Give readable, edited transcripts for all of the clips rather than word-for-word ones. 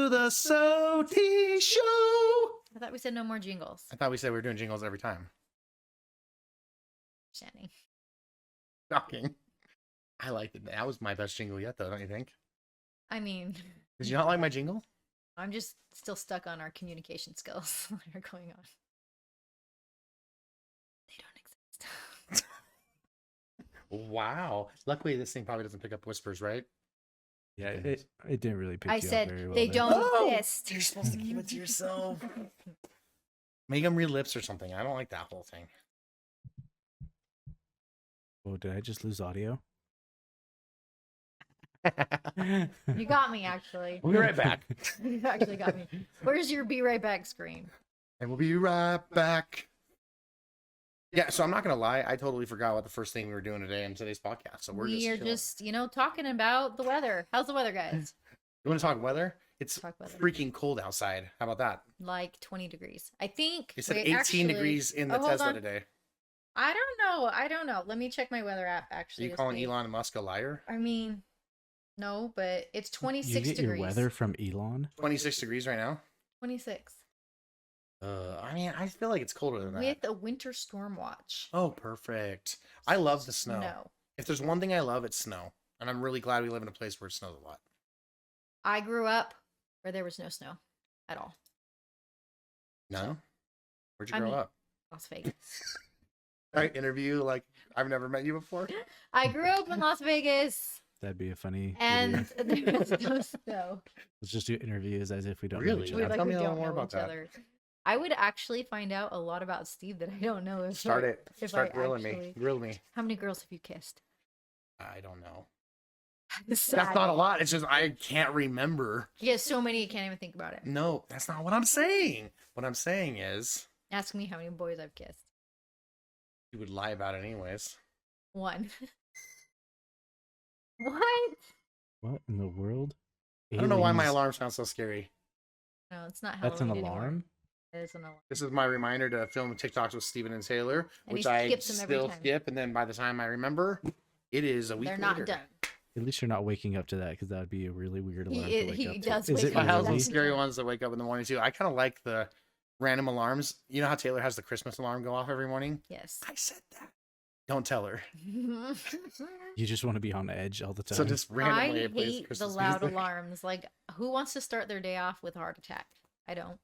to the SOTY show. I thought we said no more jingles. I thought we said we were doing jingles every time. Understanding. Shocking. I liked it. That was my best jingle yet, though, don't you think? I mean, Did you not like my jingle? I'm just still stuck on our communication skills that are going on. They don't exist. Wow. Luckily, this thing probably doesn't pick up whispers, right? Yeah, it didn't really pick I you up said very well. they there. don't exist. You're supposed to keep it to yourself. Make them read lips or something. I don't like that whole thing. Oh, did I just lose audio? You got me, actually. We'll be right back. You actually got me. Where's your be right back screen? And we'll be right back. Yeah, so I'm not going to lie. I totally forgot what the first thing we were doing today in today's podcast. So we're We are chilling. just, you know, talking about the weather. How's the weather, guys? You want to talk weather? It's Talk weather. freaking cold outside. How about that? Like 20 degrees. I think. It said wait, 18 actually- degrees in the oh, hold Tesla on. today. I don't know. Let me check my weather app, Are actually. you to calling see. Elon Musk a liar? I mean, no, but it's 26 You get degrees. your weather from Elon? 26 degrees right now? 26. I mean, I feel like it's colder than that. With a winter storm watch. Oh, perfect. I love the snow. No. If there's one thing I love, it's snow. And I'm really glad we live in a place where it snows a lot. I grew up where there was no snow at all. No? Where'd you I grow mean- up? Las Vegas. I interview like I've never met you before. I grew up in Las Vegas, That'd be a funny and video. there was no snow. Let's just do interviews as if we don't Really? know each We other. Tell me a don't little more know about each that. other. I would actually find out a lot about Steve that I don't know. If Start I- it. if Start I grilling me. actually- Grill me. How many girls have you kissed? I don't know. That's That's not a lot. It's just I can't remember. Yeah, so many you can't even think about it. No, that's not what I'm saying. What I'm saying is Ask me how many boys I've kissed. you would lie about it anyways. One. What? What in the world? I don't know why my Aliens- alarm sounds so scary. No, it's not Halloween That's an anymore. alarm? It is an alarm. This is my reminder to film TikToks with Steven and Taylor, And which he I skips them every still time. skip, and then by the time I remember, it is a week They're later. not done. At least you're not waking up to that because that would be a really weird He alarm i- to wake he up does to. Is wake it up to I have that. some really? scary ones that wake up in the morning too. I kind of like the random alarms. You know how Taylor has the Christmas alarm go off every morning? Yes. I said that. Don't tell her. You just want to be on edge all the time. So just randomly I it plays hate the Christmas loud music. alarms. Like, who wants to start their day off with a heart attack? I don't.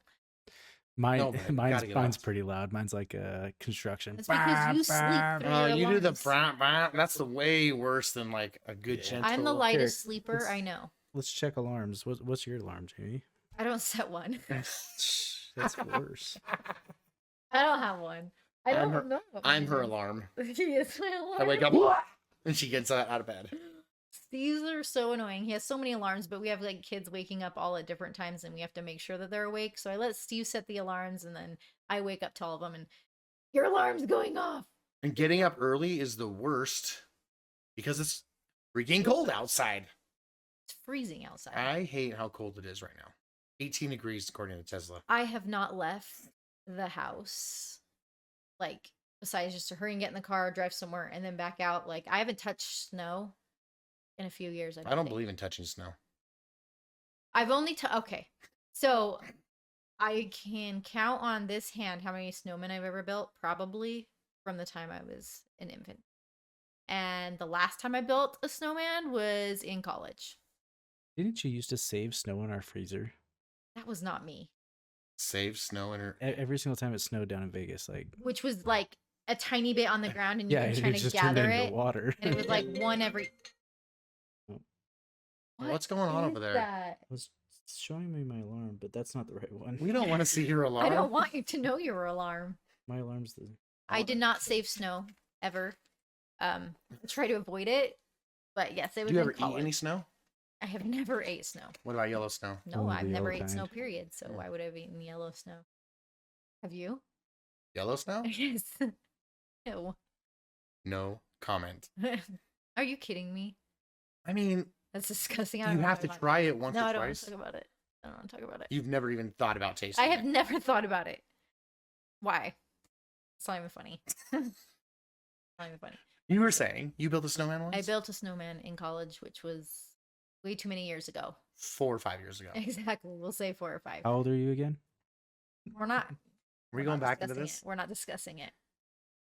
Mine, No, man, mine's gotta get mine's off. pretty loud. Mine's like construction. It's because you sleep through Oh, your you do the alarms. brah. That's the way worse than like a good Yeah. gentle. I'm the lightest Here, sleeper let's- I know. Let's check alarms. What's your alarm, Jamie? I don't set one. That's worse. I don't have one. I I'm don't know. I'm her alarm. He is my alarm. I wake up and she gets out of bed. These are so annoying. He has so many alarms, but we have like kids waking up all at different times and we have to make sure that they're awake. So I let Steve set the alarms and then I wake up to all of them and your alarm's going off. And getting up early is the worst because it's freaking cold outside. It's freezing outside. I hate how cold it is right now. 18 degrees according to Tesla. I have not left the house, like, besides just to hurry and get in the car, drive somewhere, and then back out. Like, I haven't touched snow in a few years. I don't think. believe in touching snow. I've only okay. So I can count on this hand how many snowmen I've ever built, probably from the time I was an infant. And the last time I built a snowman was in college. Didn't you used to save snow in our freezer? That was not me. Save snow in her. Every single time it snowed down in Vegas, like Which was like a tiny bit on the ground and you yeah, were it trying to just turned gather into it. water. And it was like one every. What's going on What over is there? that? I was showing me my alarm, but that's not the right one. We don't want to see your alarm. I don't want you to know your alarm. My alarm's the. I did not save snow ever. Try to avoid it. But yes, it was Do you in ever eat college. any snow? I have never ate snow. What about yellow snow? No, Only I've the never old ate snow, kind. period. So Yeah. why would I have eaten yellow snow? Have you? Yellow snow? Yes. Ew. No comment. Are you kidding me? I mean, That's disgusting. you have to try it once No, I or don't want to twice. talk about it. I don't want to talk about it. You've never even thought about tasting I have it. never thought about it. Why? It's not even funny. Not even funny. You were saying you built a snowman once? I built a snowman in college, which was way too many years ago. 4 or 5 years ago. Exactly. We'll say 4 or 5. How old are you again? We're not. Are we're we not going back into discussing this? it. We're not discussing it.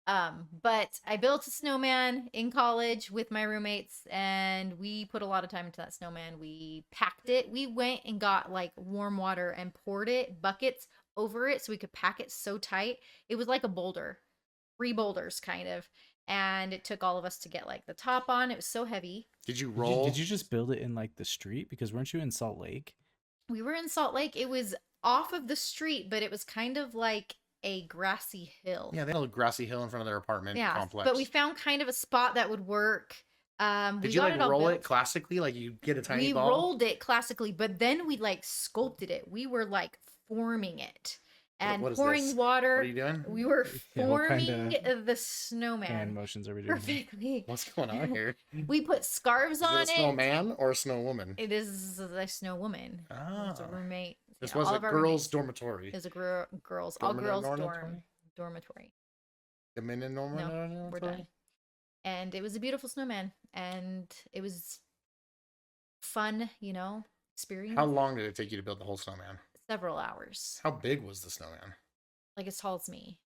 But I built a snowman in college with my roommates, and we put a lot of time into that snowman. We packed it. We went and got like warm water and poured it buckets over it so we could pack it so tight. It was like a boulder, 3 boulders kind of, and it took all of us to get like the top on. It was so heavy. Did you Did roll? did you just build it in like the street? Because weren't you in Salt Lake? We were in Salt Lake. It was off of the street, but it was kind of like a grassy hill. Yeah, they had a grassy hill in front of their apartment complex. But we found kind of a spot that would work. Did We you got like it all roll it built. classically? Like you get a tiny We ball? rolled it classically, but then we like sculpted it. We were like forming it and what is pouring this? water. What are you doing? We were Yeah, what forming kinda the snowman Hand motions are we doing? perfectly. What's going on here? We put scarves Is on it a snowman or a snow woman? It is a snow woman. It's a Ah. roommate. This Yeah, was all a of our girls' roommates. dormitory. It was a girls, all girls dormitory. The men in normal. No, we're done. And it was a beautiful snowman, and it was fun, experience. How long did it take you to build the whole snowman? Several hours, How big was the snowman? like as tall as me.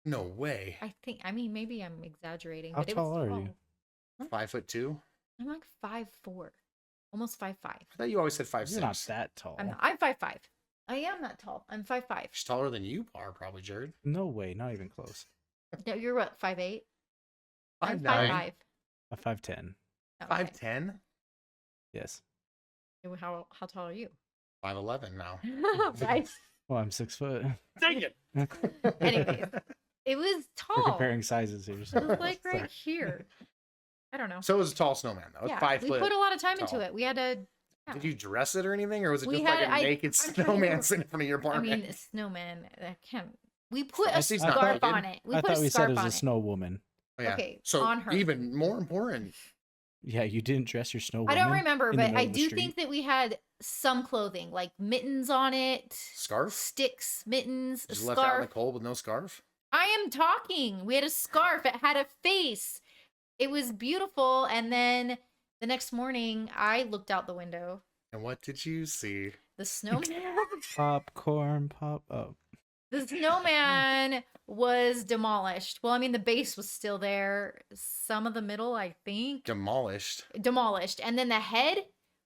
No way. I mean, maybe I'm exaggerating, How but it tall was are tall. you? 5'2"? I'm like 5'4", almost 5'5". I thought you always said 5'6". You're not that tall. I'm 5'5". I am that tall. I'm 5'5". She's taller than you are, probably, Jared. No way, not even close. No, you're what, 5'8"? I'm 5'9". 5'5". A 5'10". Okay. 5'10"? Yes. How tall are you? 5'11" now. Right. Well, I'm 6 foot. Dang it! Anyways, it was We're tall. comparing sizes here. It was like right here. I don't know. So it was a tall snowman, though. It's Yeah, 5 we foot. put a lot of time tall. into it. We had to. Yeah. Did you dress it or anything, or was it We just like had- a I- naked I'm trying to snowman remember- sitting in front of your I apartment? mean, a snowman. I can't. We put a She's not scarf naked. on it. We I put thought a we said scarf it was on a it. snow woman. Oh, yeah. Okay, So on her. even more important, Yeah, you didn't dress your snow woman. I don't remember, in the but middle I of the do street? think that we had some clothing, like mittens on it, scarf? sticks, mittens, a Just left out in the scarf. cold with no scarf? I am talking. We had a scarf. It had a face. It was beautiful. And then the next morning, I looked out the window. And what did you see? The snowman. Popcorn pop up. The snowman was demolished. Well, I mean, the base was still there. Some of the middle, I think, Demolished. demolished. And then the head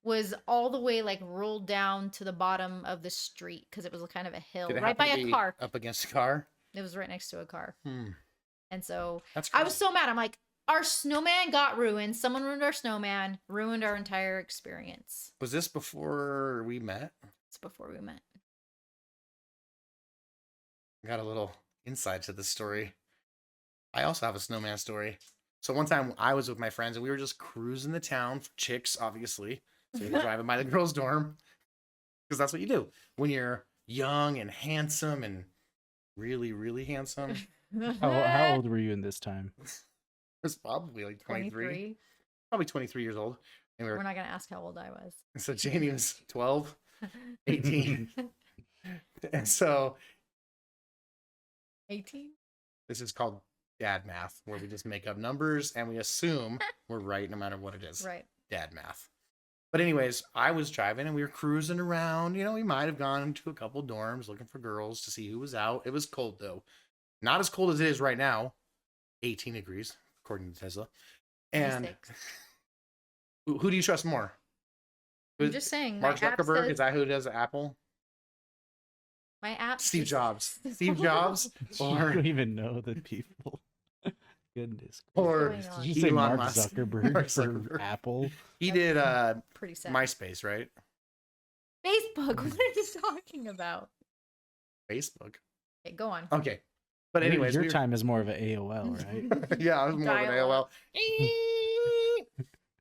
was all the way like rolled down to the bottom of the street because it was kind of a hill Did it right by happen to a be car. Up against a car? It was right next to a car. Hmm. And so That's I was crazy. so mad. I'm like, our snowman got ruined. Someone ruined our snowman, ruined our entire experience. Was this before we met? It's before we met. I got a little insight to this story. I also have a snowman story. So one time I was with my friends and we were just cruising the town for chicks, obviously. So we were driving by the girls' dorm because that's what you do when you're young and handsome and really, really handsome. How old were you in this time? I was probably like 23, 23. probably 23 years old. And We're not going to ask how old I was. so Janie was 12, 18. And so 18? this is called dad math, where we just make up numbers and we assume we're right no matter what it is. Right. Dad math. But anyways, I was driving and we were cruising around. You know, we might have gone to a couple dorms looking for girls to see who was out. It was cold though. Not as cold as it is right now. 18 degrees, according to Tesla. And 26. who do you trust more? I'm just saying. Mark my app Zuckerberg? says- Is that who does Apple? My app. Steve says- Jobs. Steve Jobs You or don't even know the people. Goodness. or going on? Did you say Elon Mark Musk. Zuckerberg Mark for Zuckerberg. Apple? he did Pretty sad. MySpace, right? Facebook. What are you talking about? Facebook. Okay, go on. Okay. But anyways, your we were- time is more of an AOL, right? yeah, I was more of an AOL. Dial-up.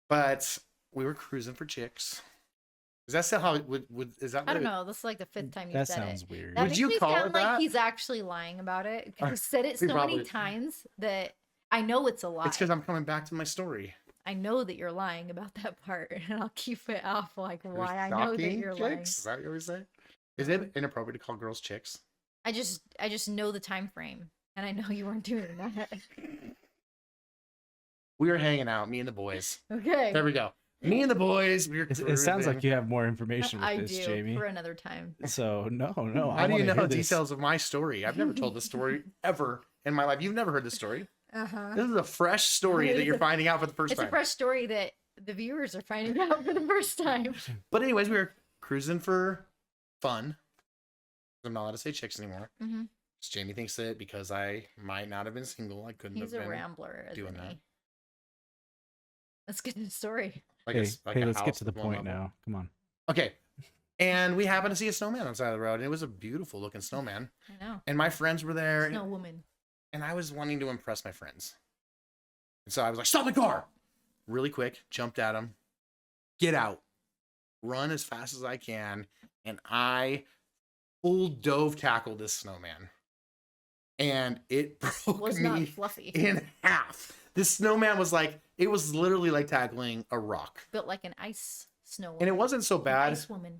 But we were cruising for chicks. Is that still how it would is that what I don't it- know. This is like the 5th time you That said sounds it. weird. That Would makes you me call sound it like that? he's actually lying about it. Because I've said it He so probably- many times that I know it's a lie. It's because I'm coming back to my story. I know that you're lying about that part, and I'll keep it off like You're why I know that stalking you're chicks? lying. Is that what you always say? Is it inappropriate to call girls chicks? I just know the time frame, and I know you weren't doing that. We were hanging out, me and the boys. Okay. There we go. Me and the boys, we were It sounds like cruising. you have more information with I this, do Jamie. for another time. So no, How I do you wanna know hear this. details of my story? I've never told this story ever in my life. You've never heard this story. Uh-huh. This is a fresh story It that is you're a- finding out for the first It's time. a fresh story that the viewers are finding out for the first time. But anyways, we were cruising for fun. I'm not allowed to say chicks anymore. Mm-hmm. Jamie thinks that because I might not have been single, I couldn't He's a have been rambler, isn't doing that. he? Let's get to the story. like Hey, like hey, a let's get house to the with one point level. now. Come on. Okay. And we happened to see a snowman on the side of the road, and it was a beautiful looking snowman. I know. And my friends were there, Snow woman. and I was wanting to impress my friends. And so I was like, stop the car! Really quick, jumped at him. Get out. Run as fast as I can. And I full dove tackled this snowman. And it broke Was not me fluffy. in half. This snowman was like, it was literally like tackling a rock. Built like an ice snow woman. And it wasn't so An bad. Ice woman.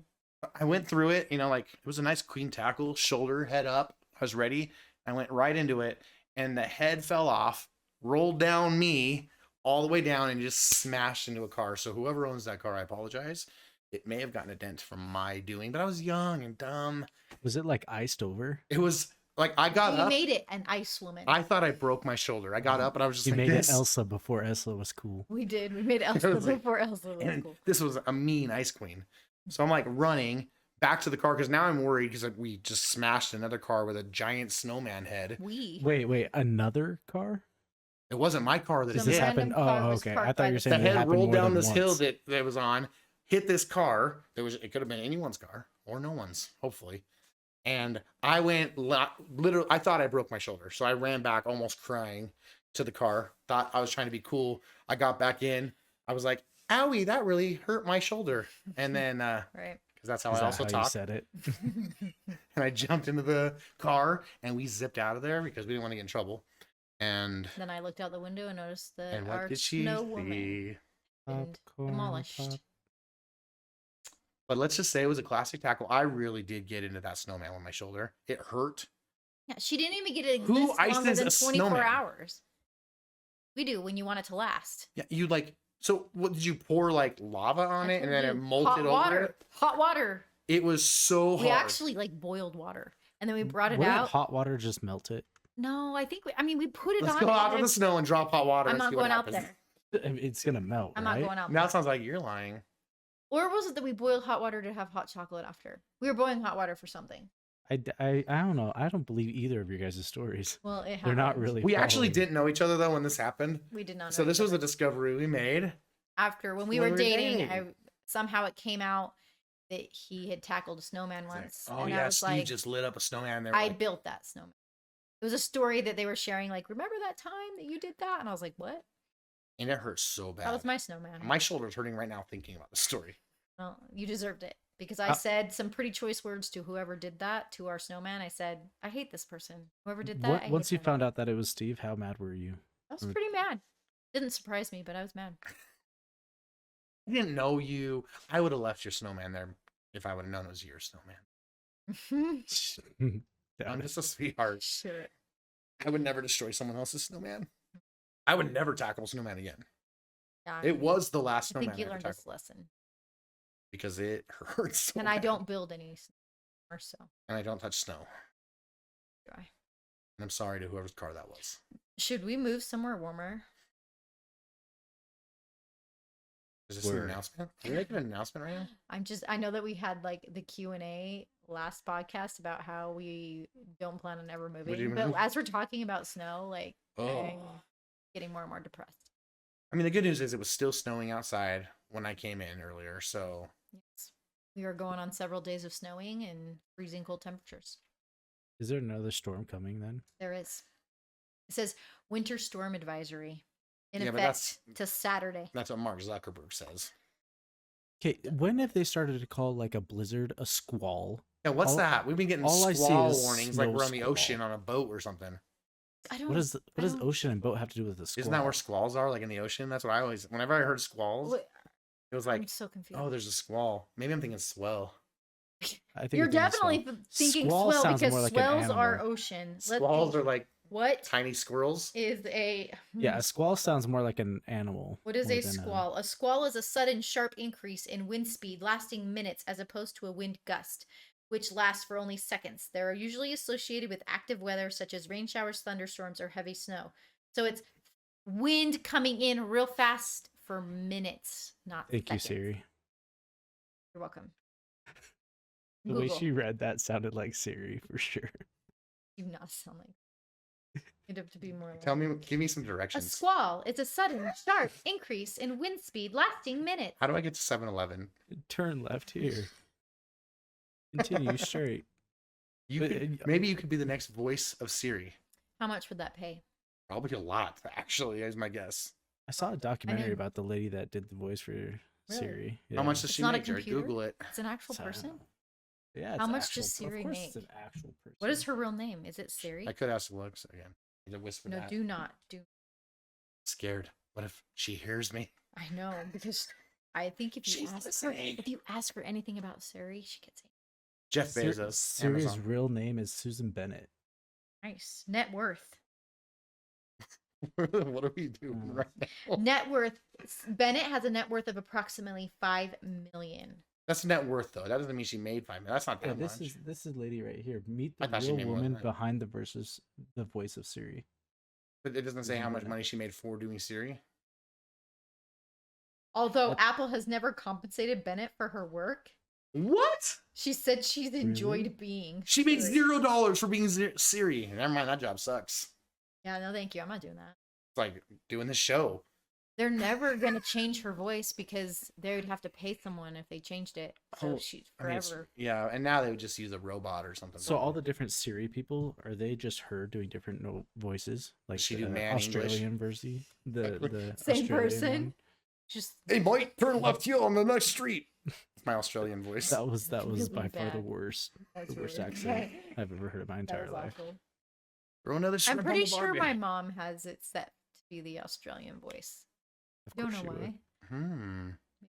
I went through it, like it was a nice clean tackle, shoulder, head up. I was ready. I went right into it, and the head fell off, rolled down me all the way down, and just smashed into a car. So whoever owns that car, I apologize. It may have gotten a dent from my doing, but I was young and dumb. Was it like iced over? It was like I got We up. made it an ice woman. I thought I broke my shoulder. I got up and I was just You like made this. it Elsa before Elsa was cool. We did. We made Elsa was like- before Elsa was And cool. this was a mean ice queen. So I'm like running back to the car because now I'm worried because we just smashed another car with a giant snowman head. We. Wait, another car? It wasn't my car that Does it this hit. happen? random car Oh, was okay. I parked thought by you were the saying The it head happened rolled more down than this hill once. that it was on, hit this car. It could have been anyone's car or no one's, hopefully. And I went literally. I thought I broke my shoulder, so I ran back, almost crying, to the car. Thought I was trying to be cool. I got back in. I was like, "Owie, that really hurt my shoulder." And then, Right. because that's how Is I that also how you talk, said it? and I jumped into the car and we zipped out of there because we didn't want to get in trouble. And Then I looked out the window and noticed that and what our did she snow woman see? had Popcorn demolished. pop- But let's just say it was a classic tackle. I really did get into that snowman with my shoulder. It hurt. Yeah, she didn't even get it Who exist longer ices than a 24 snowman? hours. We do when you want it to last. Yeah, you like. So what did you pour like lava on it and then it molted hot over water. it? Hot water. It was so We hard. actually like boiled water, and then we brought it Wouldn't out. hot water just melt it? No, I think we put it Let's on. go it out and in the then- snow and drop hot water. I'm and not see what going out happens. there. I mean, it's gonna melt, I'm right? not going out Now there. it sounds like you're lying. Or was it that we boiled hot water to have hot chocolate after? We were boiling hot water for something. I don't know. I don't believe either of your guys' stories. Well, it happened. They're not really. We actually following. didn't know each other though when this happened. We did not know. So this each was a other. discovery we made. After when we when were we were dating. dating. Somehow it came out that he had tackled a snowman It's like, once. oh and yeah, I was Steve like, just lit up a snowman. And they were I like, built that snowman. It was a story that they were sharing, like, remember that time that you did that? And I was like, what? and it hurts so bad. That was my snowman. My shoulder's hurting right now thinking about the story. Well, you deserved it. Because I said some pretty choice words to whoever did that, to our snowman. I said, I hate this person. Whoever did that. I hate Once you them." found out that it was Steve, how mad were you? I was pretty mad. Didn't surprise me, but I was mad. I didn't know you. I would have left your snowman there if I would have known it was your snowman. I'm just a sweetheart. Sure. I would never destroy someone else's snowman. I would never tackle a snowman again. Yeah, It was the last I snowman think you I ever learned tackled this lesson. because it hurts. So And I bad. don't build any or so. And I don't touch snow. Do I? And I'm sorry to whoever's car that was. Should we move somewhere warmer? Is this an Word. announcement? Are we making an announcement right now? I know that we had like the Q&A last podcast about how we don't plan on ever you moving. But move? as we're talking about snow, like I'm Oh. getting more and more depressed. I mean, the good news is it was still snowing outside when I came in earlier. So Yes. We are going on several days of snowing and freezing cold temperatures. Is there another storm coming then? There is. It says winter storm advisory in Yeah, but effect to Saturday. that's what Mark Zuckerberg says. Okay, when have they started to call like a blizzard a squall? Yeah, what's All- that? We've been getting all I see squall is warnings like snow we're on the squall. ocean on a boat or something. I don't. What does I don't- ocean and boat have to do with the squall? Isn't that where squalls are? Like in the ocean? That's what I always, whenever I heard squalls, Wait, it was I'm like, so confused. oh, there's a squall. Maybe I'm thinking swell. I think You're it's in the definitely swell. thinking Squall swell sounds because more like an swells are animal. ocean. Squalls are like What Tiny squirrels. is a Yeah, a squall sounds more like an animal. What is more a than squall? A squall is a sudden, sharp increase in wind speed lasting minutes as opposed to a wind gust, which lasts for only seconds. They are usually associated with active weather such as rain showers, thunderstorms, or heavy snow. So it's wind coming in real fast for minutes, not Thank you, seconds. Siri. You're welcome. The way Google. she read that sounded like Siri for sure. You not sound like. You'd have to be more. Tell like- me, give me some A directions. squall is a sudden, sharp increase in wind speed lasting minutes. How do I get to 7-Eleven? Turn left here. Continue straight. You But, could, maybe you could be the next voice of Siri. How much would that pay? Probably a lot, actually, is my guess. I saw a documentary know. about the lady that did the voice for Siri. How much does It's she not a make, Jared? computer? Google it. It's an actual So, I don't person. know. Yeah. It's How an much actual, does Siri of course make? It's an actual person. What is her real name? Is it Siri? I could ask Alexa again. I need to whisper No, that. do not. Do Scared. What if she hears me? I know because I think if you She's ask her, listening. if you ask her anything about Siri, she gets it. Jeff Siri- Bezos. Siri's Amazon. real name is Susan Bennett. Nice net worth. What are we doing Oh. right now? Net worth. Bennett has a net worth of approximately 5 million. That's net worth, though. That doesn't mean she made 5 million. That's not Yeah, that much. this is lady right here. Meet I the thought she real made more than woman that. behind the voice of Siri. But it doesn't say how much Yeah. money she made for doing Siri. Although What? Apple has never compensated Bennett for her work, What? she said she's enjoyed Really? being. She made Siri. $0 for being Siri. Never mind, that job sucks. Yeah, no, thank you. I'm not doing that. It's like doing the show. They're never gonna change her voice because they would have to pay someone if they changed it. So Oh, she's I mean, it's- forever. yeah, and now they would just use a robot or something. So all the different Siri people, are they just her doing different voices? Like She the do man English? Australian version? The Same Australian person. one? Just Hey, Mike, turn left here on the next street. It's my Australian voice. That was really by far the bad. worst that's worst really accent bad. I've ever heard in my That entire was life. awful. Throw another shrimp I'm on pretty the sure Barbie. my mom has it set to be the Australian voice. Of Don't course know she would. why.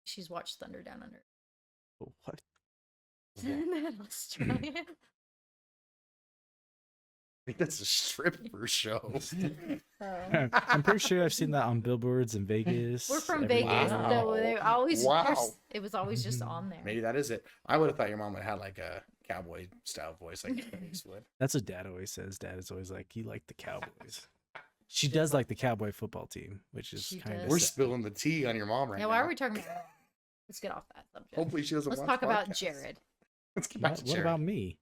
She's watched Thunder Down Under. But what? Isn't that Australian? I think that's a stripper show. Oh. I'm pretty sure I've seen that on billboards in Vegas. We're from everywhere. Vegas, so they always Wow. it was always just on there. Maybe that is it. I would have thought your mom would have had like a cowboy style voice, like Denise would. That's what Dad always says. Dad is always like, he liked the Cowboys. She does like the Cowboy football team, which is She kind of. does. We're spilling the tea on your mom right Yeah, now. why are we talking about? Let's get off that subject. Hopefully she doesn't. Let's watch talk about podcasts. Jared. Let's get back What, to what Jared. about me?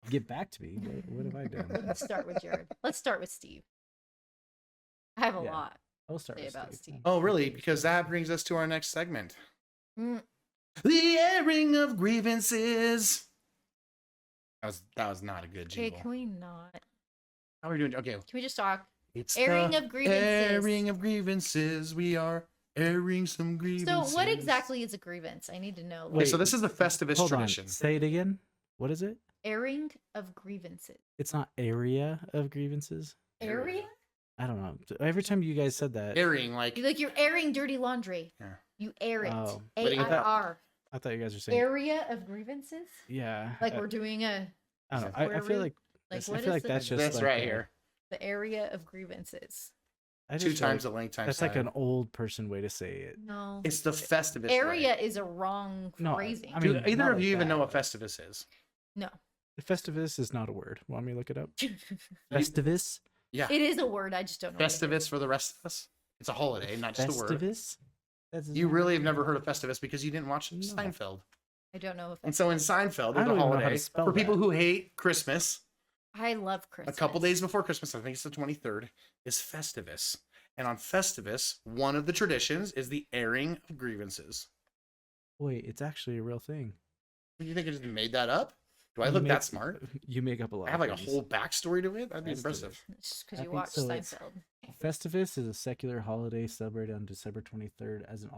Get back to me. What have I done? Let's start with Jared. Let's start with Steve. I have a Yeah. lot I'll to start say with about Steve. Steve. Oh, really? Because that brings us to our next segment. Mm, The airing of grievances. That was not a good Okay, jingle. can we not? How are we doing? Okay. Can we just talk? It's Airing the of grievances. Airing of grievances. We are airing some grievances. So, what exactly is a grievance? I need to know. Okay, so Wait, this is the Festivus Hold tradition. on. Say it again. What is it? Airing of grievances. It's not area of grievances. Area? I don't know. Every time you guys said that, Airing, like You're airing dirty laundry. Yeah. You air it. Oh. AIR. I thought you guys were saying. Area of grievances? Yeah. Like we're doing a I don't know. where I feel we- like. like I what feel is like the- that's just this like right a- here. the area of grievances. I Two just times feel the length times That's like side. an old person way to say it. No. It's the Festivus. Area right. is a wrong No, phrasing. I Do mean, either not of you like even know that, what Festivus is? No. Festivus is not a word. Want me to look it up? it Festivus? Yeah. is a word. I just don't know. what it is. Festivus for the rest of us. It's a holiday, not just a word. Festivus? That's You really have never heard of Festivus because you didn't watch No. Seinfeld. I don't know if And so in Seinfeld, I there's don't even a know how to holiday spell for people that. who hate Christmas. I love Christmas. A couple days before Christmas, I think it's the 23rd, is Festivus. And on Festivus, one of the traditions is the airing of grievances. Wait, it's actually a real thing. Do you think I just made that up? Do I You look make- that smart? You make up a lot. I have of like a things. whole backstory to it. That'd be Festivus. impressive. It's just because I you think watched so, it's- Seinfeld. Festivus is a secular holiday celebrated on December 23rd as an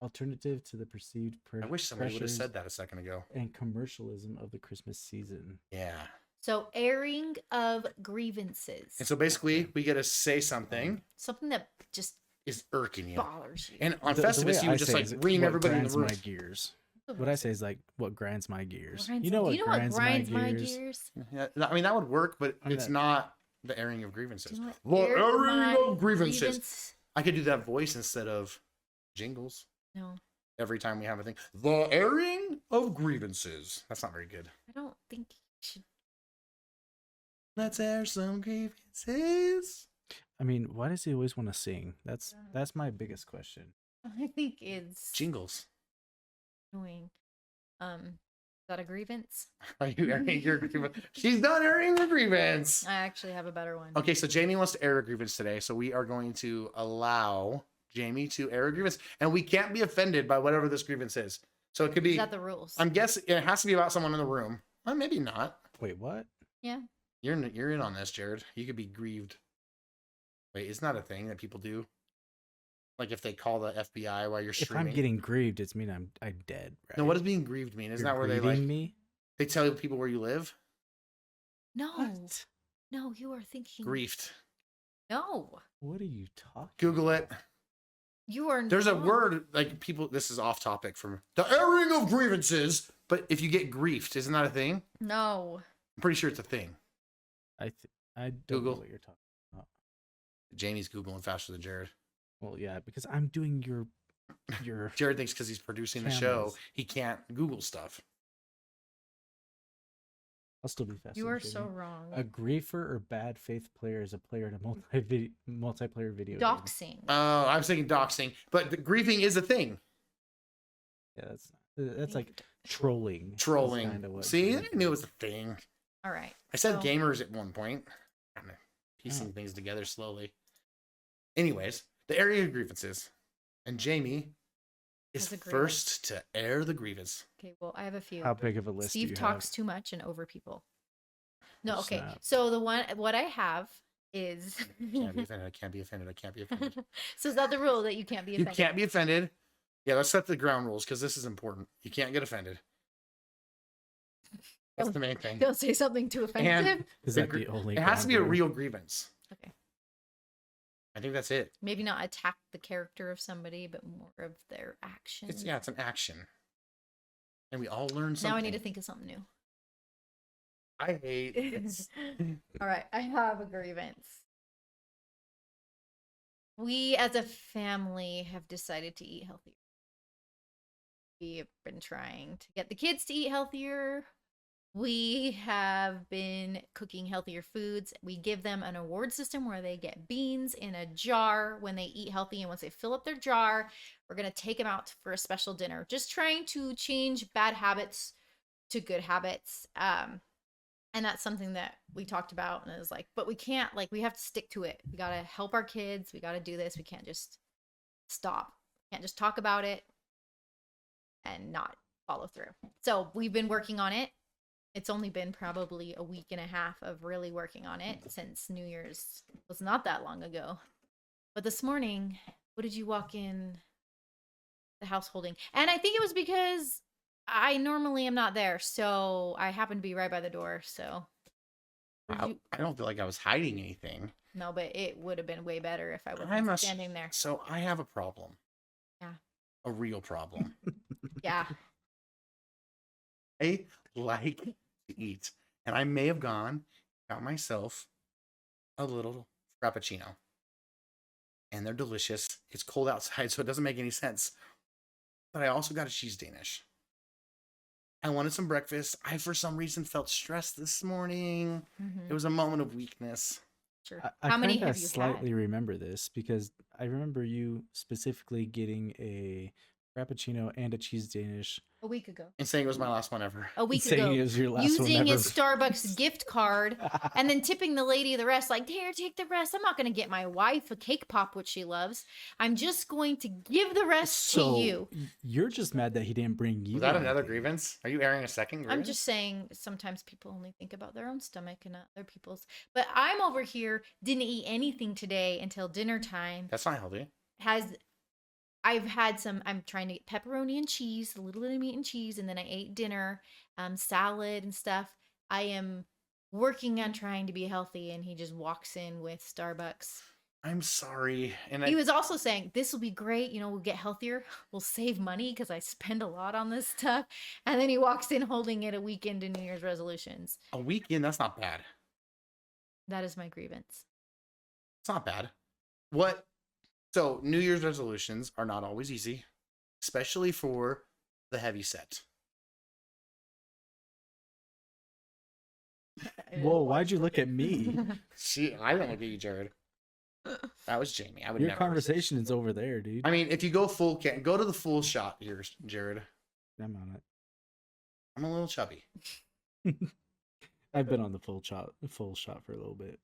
alternative to the perceived I wish somebody would have pressures said that a second ago. and commercialism of the Christmas season. Yeah. So airing of grievances. And so basically, we get to say something Something that just is irking you. bothers you. And on The way Festivus, you I would just say it like is ream what everybody in the grinds room. my gears. what I say is like what grinds my gears. Grinds- You know do what you know what grinds my grinds gears? my gears? Yeah, I mean, that would work, but I mean, it's that- not the airing of grievances. Do you know The what airing my of grievances. grievance- I could do that voice instead of jingles No, every time we have a thing. The airing of grievances. That's not very good. I don't think you should. Let's air some grievances. I mean, why does he always want to sing? That's my biggest question. I think it's Jingles. annoying. Is that a grievance? Are you airing your grievance? She's done airing her grievance. I actually have a better one. Okay, so Jamie wants to air a grievance today, so we are going to allow Jamie to air a grievance, and we can't be offended by whatever this grievance is. So it could be. Is that the rules? I'm guessing it has to be about someone in the room. Well, maybe not. Wait, what? Yeah. You're in on this, Jared. You could be grieved. Wait, isn't that a thing that people do? Like if they call the FBI while you're If streaming. I'm getting grieved, it's mean I'm dead. Right? No, what does being grieved mean? Isn't You're that where they grieving like me? they tell people where you live? No. What? No, you are thinking. Griefed. No. What are you talking? Google it. You are. There's a not. word like people. This is off topic from the airing of grievances. But if you get griefed, isn't that a thing? No. I'm pretty sure it's a thing. I don't Google. know what you're talking about. Jamie's googling faster than Jared. Well, yeah, because I'm doing your Jared thinks because he's producing the show, Cameras. he can't Google stuff. I'll still be faster. You than are Jimmy. so wrong. A griefer or bad faith player is a player in a multiplayer video game. Doxing. Oh, I was thinking doxing, but the griefing is a thing. Yeah, that's like trolling. is Trolling. kinda what See, I griefing knew it is. was a thing. All right. I said So- gamers at one point. Kind of piecing Oh. things together slowly. Anyways, the area of grievances. And Jamie is Has a grievance. first to air the grievance. Okay. Well, I have a few. How big of a list do Steve you talks too much and over people. No. Oh, Okay. snap. So what I have is. Can't be offended. I can't be offended. I can't be offended. So is that the rule that you can't be You offended? can't be offended. Yeah, let's set the ground rules because this is important. You can't get offended. That's the main thing. Don't say something too offensive. have? Is the that gr- the only? It has to be a ground rule? real grievance. Okay. I think that's it. Maybe not attack the character of somebody, but more of their actions. It's an action. And we all learn something. Now I need to think of something new. I hate this. All right, I have a grievance. We as a family have decided to eat healthier. We have been trying to get the kids to eat healthier. We have been cooking healthier foods. We give them an award system where they get beans in a jar when they eat healthy. And once they fill up their jar, we're going to take them out for a special dinner. Just trying to change bad habits to good habits. And that's something that we talked about. And it was like, but we can't, like, we have to stick to it. We got to help our kids. We got to do this. We can't just stop. Can't just talk about it and not follow through. So we've been working on it. It's only been probably a week and a half of really working on it since New Year's was not that long ago. But this morning, what did you walk in the house holding? And I think it was because I normally am not there. So I happened to be right by the door. So What did you- I don't feel like I was hiding anything. no, but it would have been way better if I I wasn't must- standing there. So I have a problem. Yeah. A real problem. Yeah. I like to eat. And I may have got myself a little Frappuccino. And they're delicious. It's cold outside, so it doesn't make any sense. But I also got a cheese Danish. I wanted some breakfast. I, for some reason, felt stressed this morning. Mhm. It was a moment of weakness. Sure. I How many kinda have you slightly had? remember this because I remember you specifically getting a Frappuccino and a cheese Danish. A week ago. And saying it was my last one ever. A week saying ago. it was your last Using one his ever. Starbucks gift card and then tipping the lady the rest, like, here, take the rest. I'm not going to get my wife a cake pop, which she loves. I'm just going to give the rest So to you. you're just mad that he didn't bring you. Was that another anything. grievance? Are you airing a second grievance? I'm just saying sometimes people only think about their own stomach and not other people's. But I'm over here, didn't eat anything today until dinner time. That's not healthy. I've had some, I'm trying to get pepperoni and cheese, a little bit of meat and cheese, and then I ate dinner, salad and stuff. I am working on trying to be healthy, and he just walks in with Starbucks I'm sorry. And He was also saying, this will be great. You know, we'll get healthier. We'll save money because I spend a lot on this stuff. And then he walks in holding it a weekend to New Year's resolutions. a weekend, that's not bad. That is my grievance. It's not bad. What? So New Year's resolutions are not always easy, especially for the heavy set. Whoa, why'd you look at me? I don't look at you, Jared. That was Jamie. I would Your never. conversation is over there, dude. I mean, if you go full, go to the full shot here, Jared. I'm on it. I'm a little chubby. I've been on the full shot for a little bit.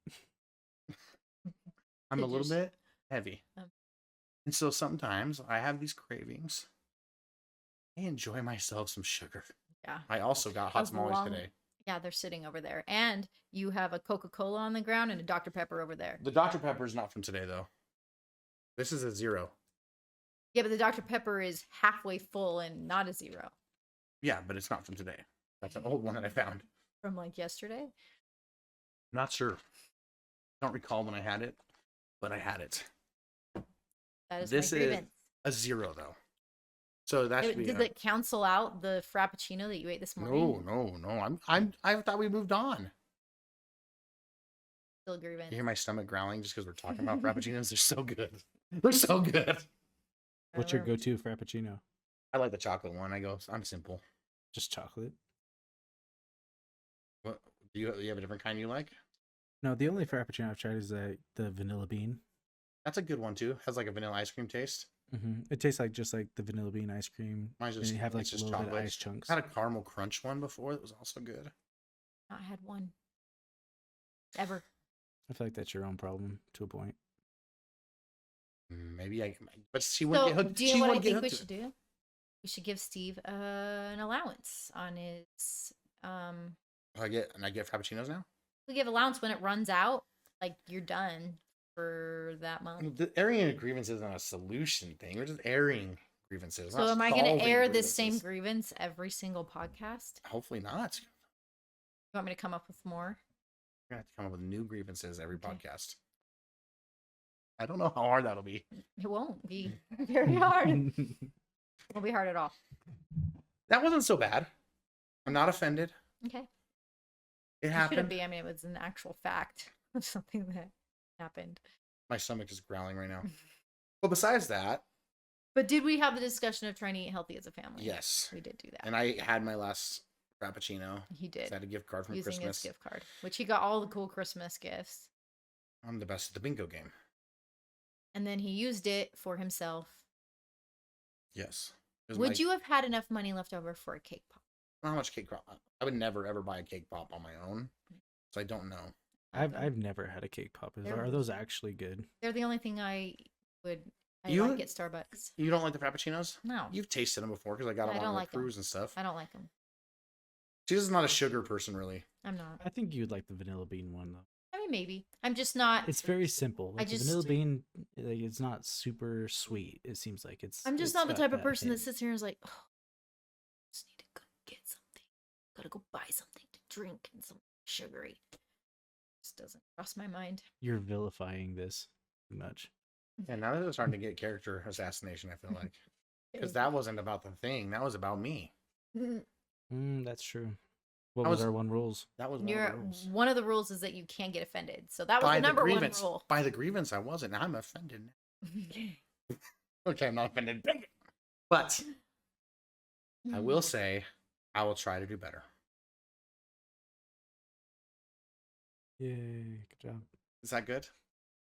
I'm Did a you little bit heavy. Um. And so sometimes I have these cravings. I enjoy myself some sugar. Yeah. I also got hot As tamales long- today. Yeah, they're sitting over there. And you have a Coca-Cola on the ground and a Dr. Pepper over there. The Dr. Pepper is not from today, though. This is a 0. Yeah, but the Dr. Pepper is halfway full and not a 0. Yeah, but it's not from today. That's an old one that I found. From like yesterday. Not sure. Don't recall when I had it, but I had it. That is This my is grievance. a 0, though. So that should be. Did it cancel out the Frappuccino that you ate this morning? No. I thought we moved on. Still a grievance. You hear my stomach growling just because we're talking about frappuccinos? They're so good. They're so good. What's your go-to frappuccino? I like the chocolate one. I'm simple. Just chocolate? What do you have a different kind you like? No, the only frappuccino I've tried is the vanilla bean. That's a good one too. Has like a vanilla ice cream taste. It tastes like just like the vanilla bean ice cream. Mine's And just you have like it's a just little bit of chocolate. ice chunks. I had a caramel crunch one before that was also good. Not had one. Ever. I feel like that's your own problem to a point. Maybe but she wouldn't So, get hooked. do you She know what I wouldn't get think we hooked to should it. do? We should give Steve an allowance on his. I get frappuccinos now. We give allowance when it runs out. Like you're done for that month. The airing of grievances isn't a solution thing. We're just airing grievances. So not am I going to solving air this same grievances. grievance every single podcast? Hopefully not. You want me to come up with more? We're gonna have to come up with new grievances every Okay. podcast. I don't know how hard that'll be. It won't be very hard. It won't be hard at all. That wasn't so bad. I'm not offended. Okay. It It shouldn't happened. be. I mean, it was an actual fact of something that happened. My stomach is growling right now. Well, besides that, But did we have the discussion of trying to eat healthy as a family? yes. We did do that. And I had my last Frappuccino. He I did. had a gift card from Using Christmas. his gift card, which he got all the cool Christmas gifts. I'm the best at the bingo game. And then he used it for himself. Yes. It was Would my- you have had enough money left over for a cake pop? How much cake pop? I would never ever buy a cake pop on my own, so I don't know. I've never had a cake pop. They're- Are those actually good? They're the only thing I You- like at Starbucks. You don't like the Frappuccinos? No, You've tasted them before because I got I them don't on like the 'em. cruise and stuff. I don't like them. She's not a sugar person, really. I'm not. I think you'd like the vanilla bean one though. I mean, maybe. I'm just not. It's very simple. Like the just- vanilla bean, like it's not super sweet. It seems like I'm just it's not the got type of that person that hint. sits here and is like, oh, just need to go get something. Gotta go buy something to drink and something sugary. Just doesn't cross my mind. You're vilifying this too much. And now this is starting to get character assassination, I feel like. Because that wasn't about the thing. That was about me. That's true. What I was was- our one rules? That was one You're of the rules. one of the rules is that you can't get offended. So that was By the the number one grievance. rule. By the grievance, I wasn't. Now I'm offended. Okay, I'm not offended. But I will say, I will try to do better. Yay! Good job. Is that good?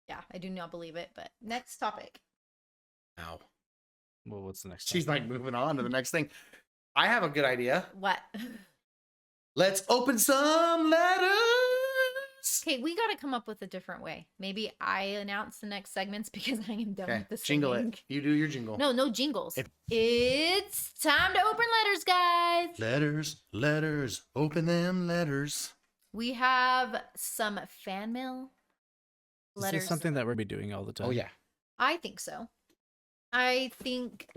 Yeah, I do not believe it. But next topic. Ow. Well, what's the next? She's topic? like moving on to the next thing. I have a good idea. What? Let's open some letters. Okay, we got to come up with a different way. Maybe I announce the next segments because I am done Okay, with the jingle singing. it. You do your jingle. No jingles. If- It's time to open letters, guys. Letters. Open them letters. We have some fan mail Is letters. this something that we're be doing all the time? Oh yeah. I think so. I think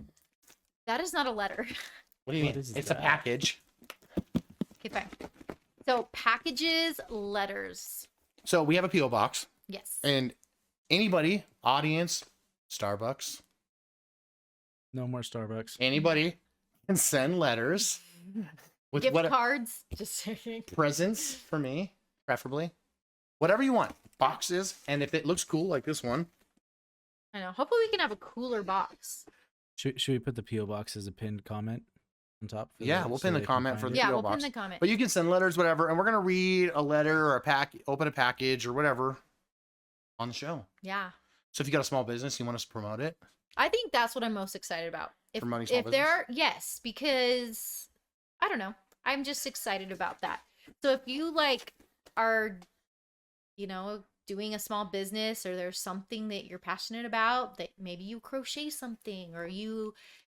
that is not a letter. What do you What mean? is It's a that? package. Okay, fine. So packages, letters. So we have a PO box, Yes. and anybody, audience, Starbucks, No more Starbucks. anybody can send letters with Gift what cards. Just saying. presents for me, preferably. Whatever you want. Boxes, and if it looks cool like this one, I know. Hopefully we can have a cooler box. Should we put the PO box as a pinned comment on top? Yeah, we'll pin the they can comment find for it? the Yeah, PO we'll box. pin the comment. But you can send letters, whatever, and we're gonna read a letter or open a package or whatever on the show. Yeah. So if you got a small business, you want us to promote it, I think that's what I'm most excited about. If Promoting small there are, yes, because I don't know. I'm just excited about that. So if you like are, doing a small business, or there's something that you're passionate about, that maybe you crochet something, or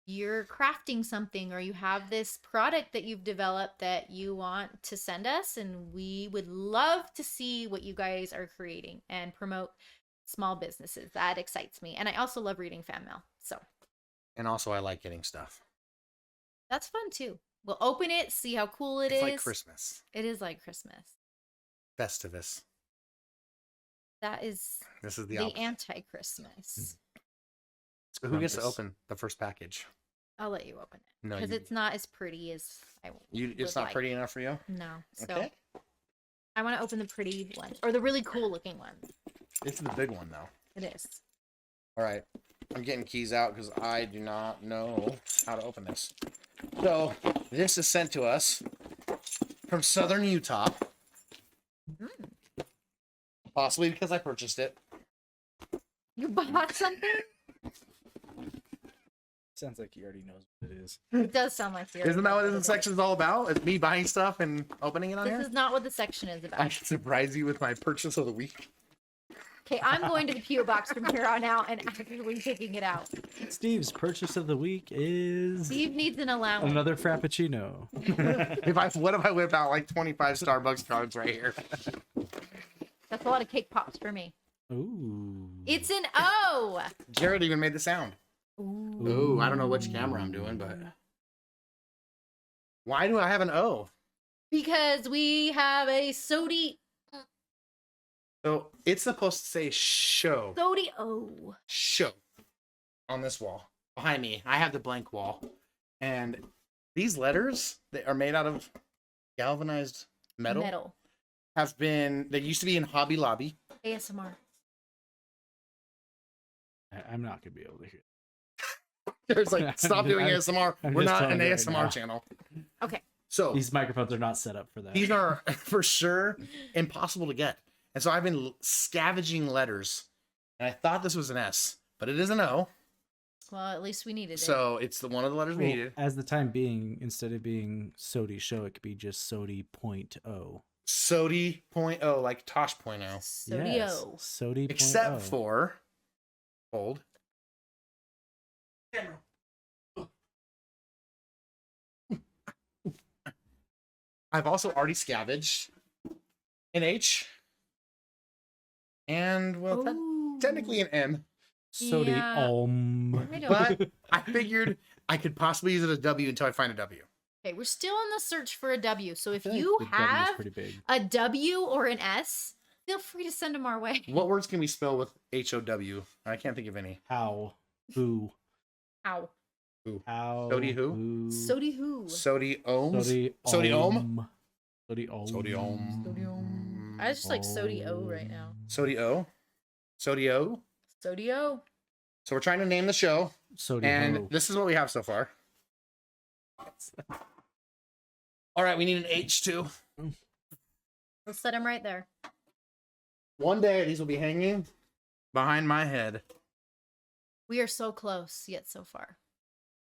you're crafting something, or you have this product that you've developed that you want to send us, and we would love to see what you guys are creating and promote small businesses. That excites me. And I also love reading fan mail. So and also I like getting stuff. that's fun too. We'll open it, see how cool it is. It's like Christmas, It is like Christmas. Festivus. That is This is the the opposite. anti-Christmas. So who gets to Krampus. open the first package? I'll let you open it No, because you. it's not as pretty as I It's would not like. pretty enough for you. No. So Okay. I want to open the pretty ones, or the really cool looking ones. This is the big one though. It is. All right, I'm getting keys out because I do not know how to open this. So this is sent to us from Southern Utah, Mm. possibly because I purchased it. You bought something? Sounds like he already knows what it is. It does sound like you're. Isn't that what this section is all about? It's me buying stuff and opening it on This here. is not what the section is I about. should surprise you with my purchase of the week. Okay, I'm going to the PO box from here on out and actively taking it out. Steve's purchase of the week is Steve needs an allowance. another Frappuccino. What if I whip out like 25 Starbucks cards right here? That's a lot of cake pops for me. Ooh. It's an O. Jared even made the sound. Ooh. Ooh, I don't know which camera I'm doing, but why do I have an O? Because we have a SOTY. So it's supposed to say show. SOTY O. Show on this wall behind me. I have the blank wall, and these letters that are made out of galvanized metal, have been. They used to be in Hobby Lobby. ASMR. I'm not gonna be able to hear. There's like, stop doing ASMR. I'm We're just not an telling you right ASMR now. channel. Okay. So These microphones are not set up for that. these are for sure impossible to get, and so I've been scavenging letters, and I thought this was an S, but it is an O. Well, at least we needed it. So it's the one of the letters we Well, needed. as the time being, instead of being SOTY show, it could be just SOTY.0. SOTY.0, like Tosh.0. SOTY O. SOTY.0. Except for hold. I've also already scavenged an H and well, Ooh. technically an M, SOTY Yeah. I don't- but I figured I could possibly use it as W until I find a W. Okay, we're still on the search for a W. So if I feel like you the W is have pretty big. a W or an S, feel free to send them our way. What words can we spell with HOW? I can't think of any. How? Who? Ow. How? SOTY who? SOTY who? SOTY ohms. SOTY SOTY ohm? ohm. SOTY ohm. SOTY ohm. SOTY ohm. I just like SOTY O right now. SOTY O. SOTY O. SOTY O. So we're trying to name the show, SOTY and ho. this is what we have so far. All right, we need an H too. Let's set them right there. One day these will be hanging behind my head. We are so close, yet so far.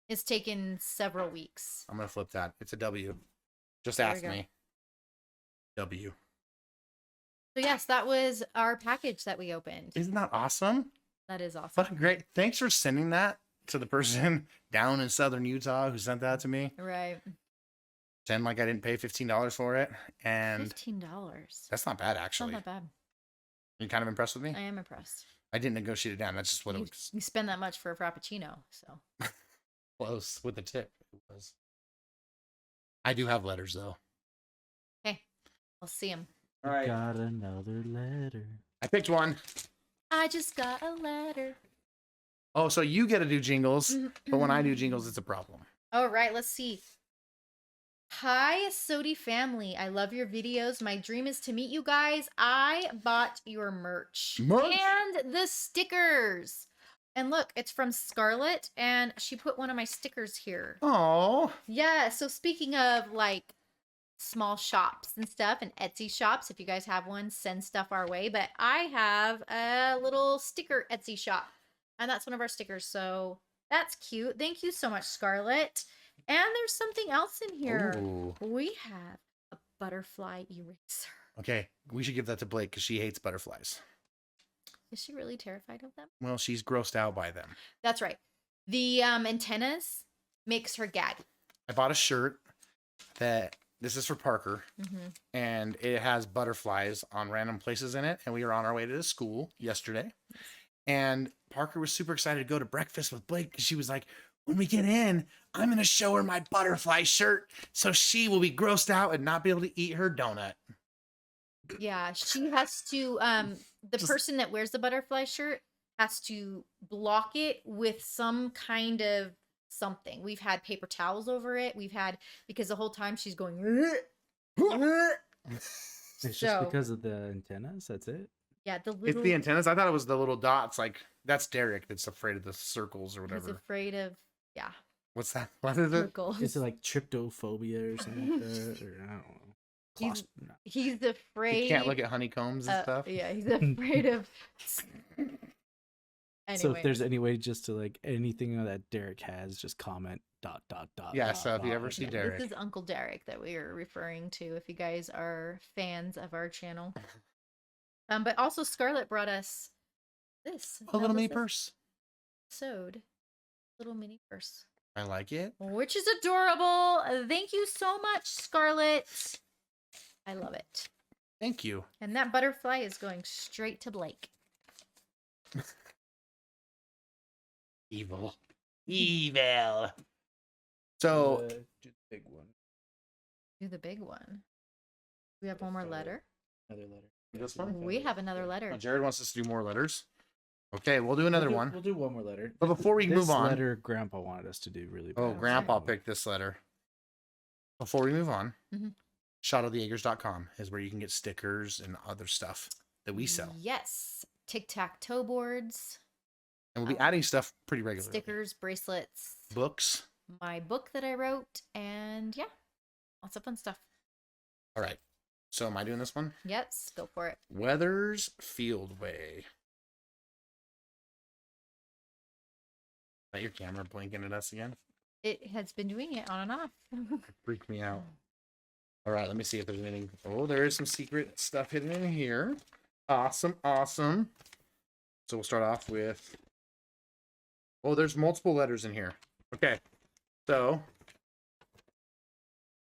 It's taken several weeks. I'm gonna flip that. It's a W. Just There we ask go. me. W. So yes, that was our package that we opened. Isn't that awesome? That is awesome. What a great. Thanks for sending that to the person down in Southern Utah who sent that to me. Right. Pretend like I didn't pay $15 for it, and $15. that's not bad It's actually. not that bad. You're kind of impressed with me. I am impressed. I didn't negotiate it down. That's just what it You, was. you spend that much for a Frappuccino, so. Close with the tip. It was. I do have letters though. Okay. I'll see him. All right. Got another letter. I picked one. I just got a letter. Oh, so you get to do jingles, but when I do jingles, it's a problem. All right, let's see. Hi, SOTY family. I love your videos. My dream is to meet you guys. I bought your merch. And the stickers. And look, it's from Scarlet, and she put one of my stickers here. Oh. Yeah, so speaking of like small shops and stuff and Etsy shops, if you guys have one, send stuff our way. But I have a little sticker Etsy shop, and that's one of our stickers. So that's cute. Thank you so much, Scarlet. And there's something else in here. Ooh. We have a butterfly eraser. Okay, we should give that to Blake because she hates butterflies. Is she really terrified of them? Well, she's grossed out by them. That's right. The antennas makes her gag. I bought a shirt that this is for Parker, and it has butterflies on random places in it. And we were on our way to the school yesterday, and Parker was super excited to go to breakfast with Blake because she was like, when we get in, I'm going to show her my butterfly shirt so she will be grossed out and not be able to eat her donut. Yeah, she has to, the person that wears the butterfly shirt has to block it with some kind of something. We've had paper towels over it. We've had, because the whole time she's going, It's just because of the antennas. That's it. yeah, the It's little, the antennas. I thought it was the little dots. Like, that's Derek that's afraid of the circles or he's whatever. afraid of, yeah, What's that? What is it? circles. Is it like tryptophobia or something like that? Or I don't know. No. He's afraid. You can't look at honeycombs and stuff. Yeah, he's afraid of. So if there's any way just to like anything that Derek has, just comment ... Yeah, so if you ever see Derek. This is Uncle Derek that we are referring to if you guys are fans of our channel. But also Scarlet brought us this. A little mini purse. Sewed. Little mini purse. I like it. Which is adorable. Thank you so much, Scarlet. I love it. Thank you. And that butterfly is going straight to Blake. Evil. Evil. So, do the big one. Do the big one. We have one more letter. Another letter. this one? We have another letter. Oh, Jared wants us to do more letters. Okay, we'll do another one. We'll do one more letter. But before we move on. This letter Grandpa wanted us to do really bad. Oh, Grandpa picked this letter. Before we move on, shotoftheagers.com is where you can get stickers and other stuff that we sell. Yes. Tic-tac-toe boards. And we'll be adding stuff pretty regularly. Stickers, bracelets. Books. My book that I wrote. And yeah, lots of fun stuff. All right. So am I doing this one? Yes, go for it. Weathers Fieldway. Is that your camera blinking at us again? It has been doing it on and off. Freaked me out. All right, let me see if there's anything. Oh, there is some secret stuff hidden in here. Awesome, awesome. So we'll start off with... Oh, there's multiple letters in here. Okay, so...